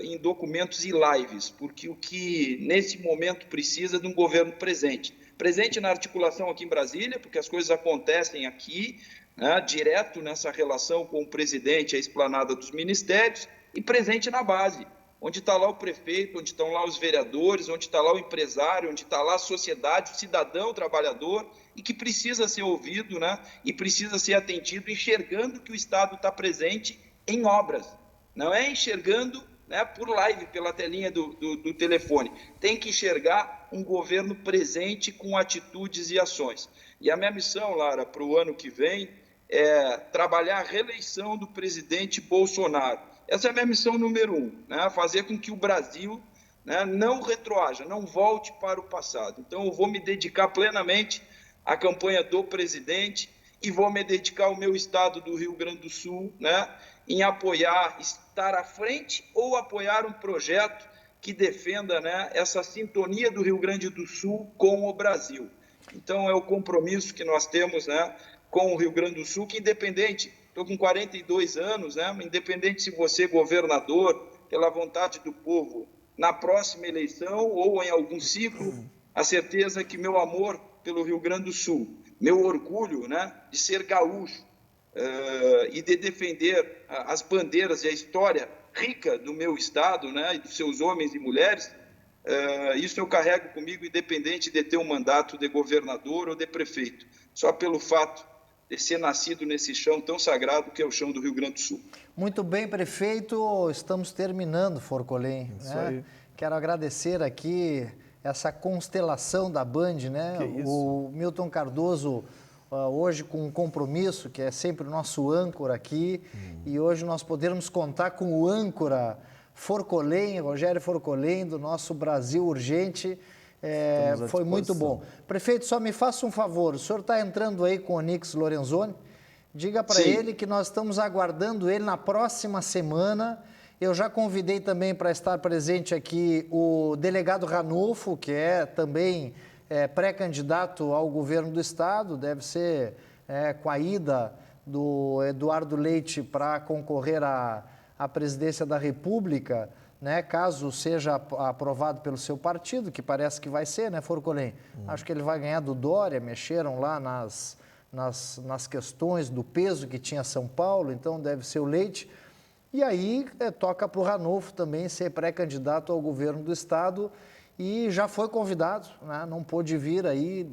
Speaker 6: em documentos e lives, porque o que nesse momento precisa é de um governo presente. Presente na articulação aqui em Brasília, porque as coisas acontecem aqui, né, direto nessa relação com o presidente, a esplanada dos ministérios, e presente na base, onde está lá o prefeito, onde estão lá os vereadores, onde está lá o empresário, onde está lá a sociedade, o cidadão, o trabalhador, e que precisa ser ouvido, né, e precisa ser atendido, enxergando que o Estado está presente em obras, não é enxergando, né, por live, pela telinha do telefone. Tem que enxergar um governo presente com atitudes e ações. E a minha missão, Lara, para o ano que vem é trabalhar a reeleição do presidente Bolsonaro. Essa é a minha missão número 1, né, fazer com que o Brasil, né, não retroaja, não volte para o passado. Então, eu vou me dedicar plenamente à campanha do presidente e vou me dedicar ao meu estado do Rio Grande do Sul, né, em apoiar, estar à frente ou apoiar um projeto que defenda, né, essa sintonia do Rio Grande do Sul com o Brasil. Então, é o compromisso que nós temos, né, com o Rio Grande do Sul, que independente, estou com 42 anos, né, independente se você é governador, pela vontade do povo, na próxima eleição ou em algum ciclo, a certeza que meu amor pelo Rio Grande do Sul, meu orgulho, né, de ser gaúcho, e de defender as bandeiras e a história rica do meu estado, né, e dos seus homens e mulheres, isso eu carrego comigo, independente de ter um mandato de governador ou de prefeito, só pelo fato de ser nascido nesse chão tão sagrado que é o chão do Rio Grande do Sul.
Speaker 1: Muito bem, prefeito, estamos terminando, Forcolém.
Speaker 2: Isso aí.
Speaker 1: Quero agradecer aqui essa constelação da Band, né? O Milton Cardoso, hoje com um compromisso, que é sempre o nosso âncora aqui, e hoje nós podermos contar com o âncora Forcolém, Rogério Forcolém, do nosso Brasil Urgente, foi muito bom. Prefeito, só me faça um favor, o senhor está entrando aí com o Onix Lorenzoni, diga para ele que nós estamos aguardando ele na próxima semana. Eu já convidei também para estar presente aqui o delegado Ranulfo, que é também pré-candidato ao governo do Estado, deve ser com a ida do Eduardo Leite para concorrer à presidência da República, né, caso seja aprovado pelo seu partido, que parece que vai ser, né, Forcolém? Acho que ele vai ganhar do Dória, mexeram lá nas questões do peso que tinha São Paulo, então deve ser o Leite. E aí toca para o Ranulfo também ser pré-candidato ao governo do Estado e já foi convidado, né? Não pôde vir aí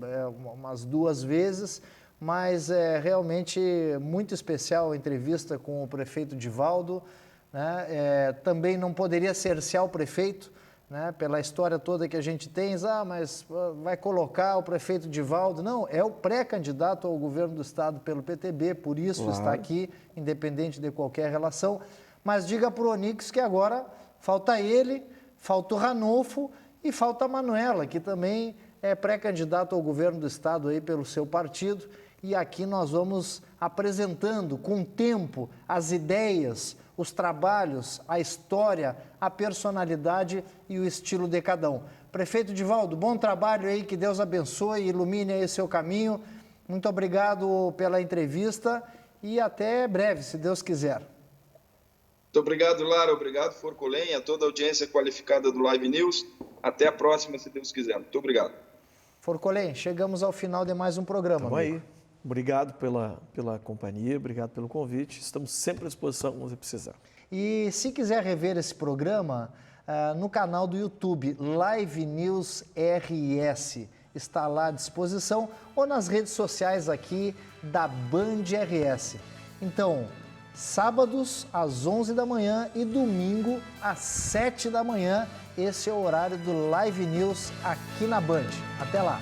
Speaker 1: umas 2 vezes, mas é realmente muito especial a entrevista com o prefeito Divaldo, né? Também não poderia cercear o prefeito, né? Pela história toda que a gente tem, mas vai colocar o prefeito Divaldo. Não, é o pré-candidato ao governo do Estado pelo PTB, por isso está aqui, independente de qualquer relação. Mas diga para o Onix que agora falta ele, falta o Ranulfo e falta a Manuela, que também é pré-candidato ao governo do Estado aí pelo seu partido. E aqui nós vamos apresentando com o tempo as ideias, os trabalhos, a história, a personalidade e o estilo de cada um. Prefeito Divaldo, bom trabalho aí, que Deus abençoe e ilumine aí o seu caminho. Muito obrigado pela entrevista e até breve, se Deus quiser.
Speaker 6: Muito obrigado, Lara. Obrigado, Forcolém, a toda a audiência qualificada do Live News. Até a próxima, se Deus quiser. Muito obrigado.
Speaker 1: Forcolém, chegamos ao final de mais um programa.
Speaker 2: Vamos aí. Obrigado pela companhia, obrigado pelo convite. Estamos sempre à disposição quando você precisar.
Speaker 1: E se quiser rever esse programa, no canal do YouTube, Live News RS, está lá à disposição, ou nas redes sociais aqui da Band RS. Então, sábados às 11 da manhã e domingo às 7 da manhã. Esse é o horário do Live News aqui na Band. Até lá!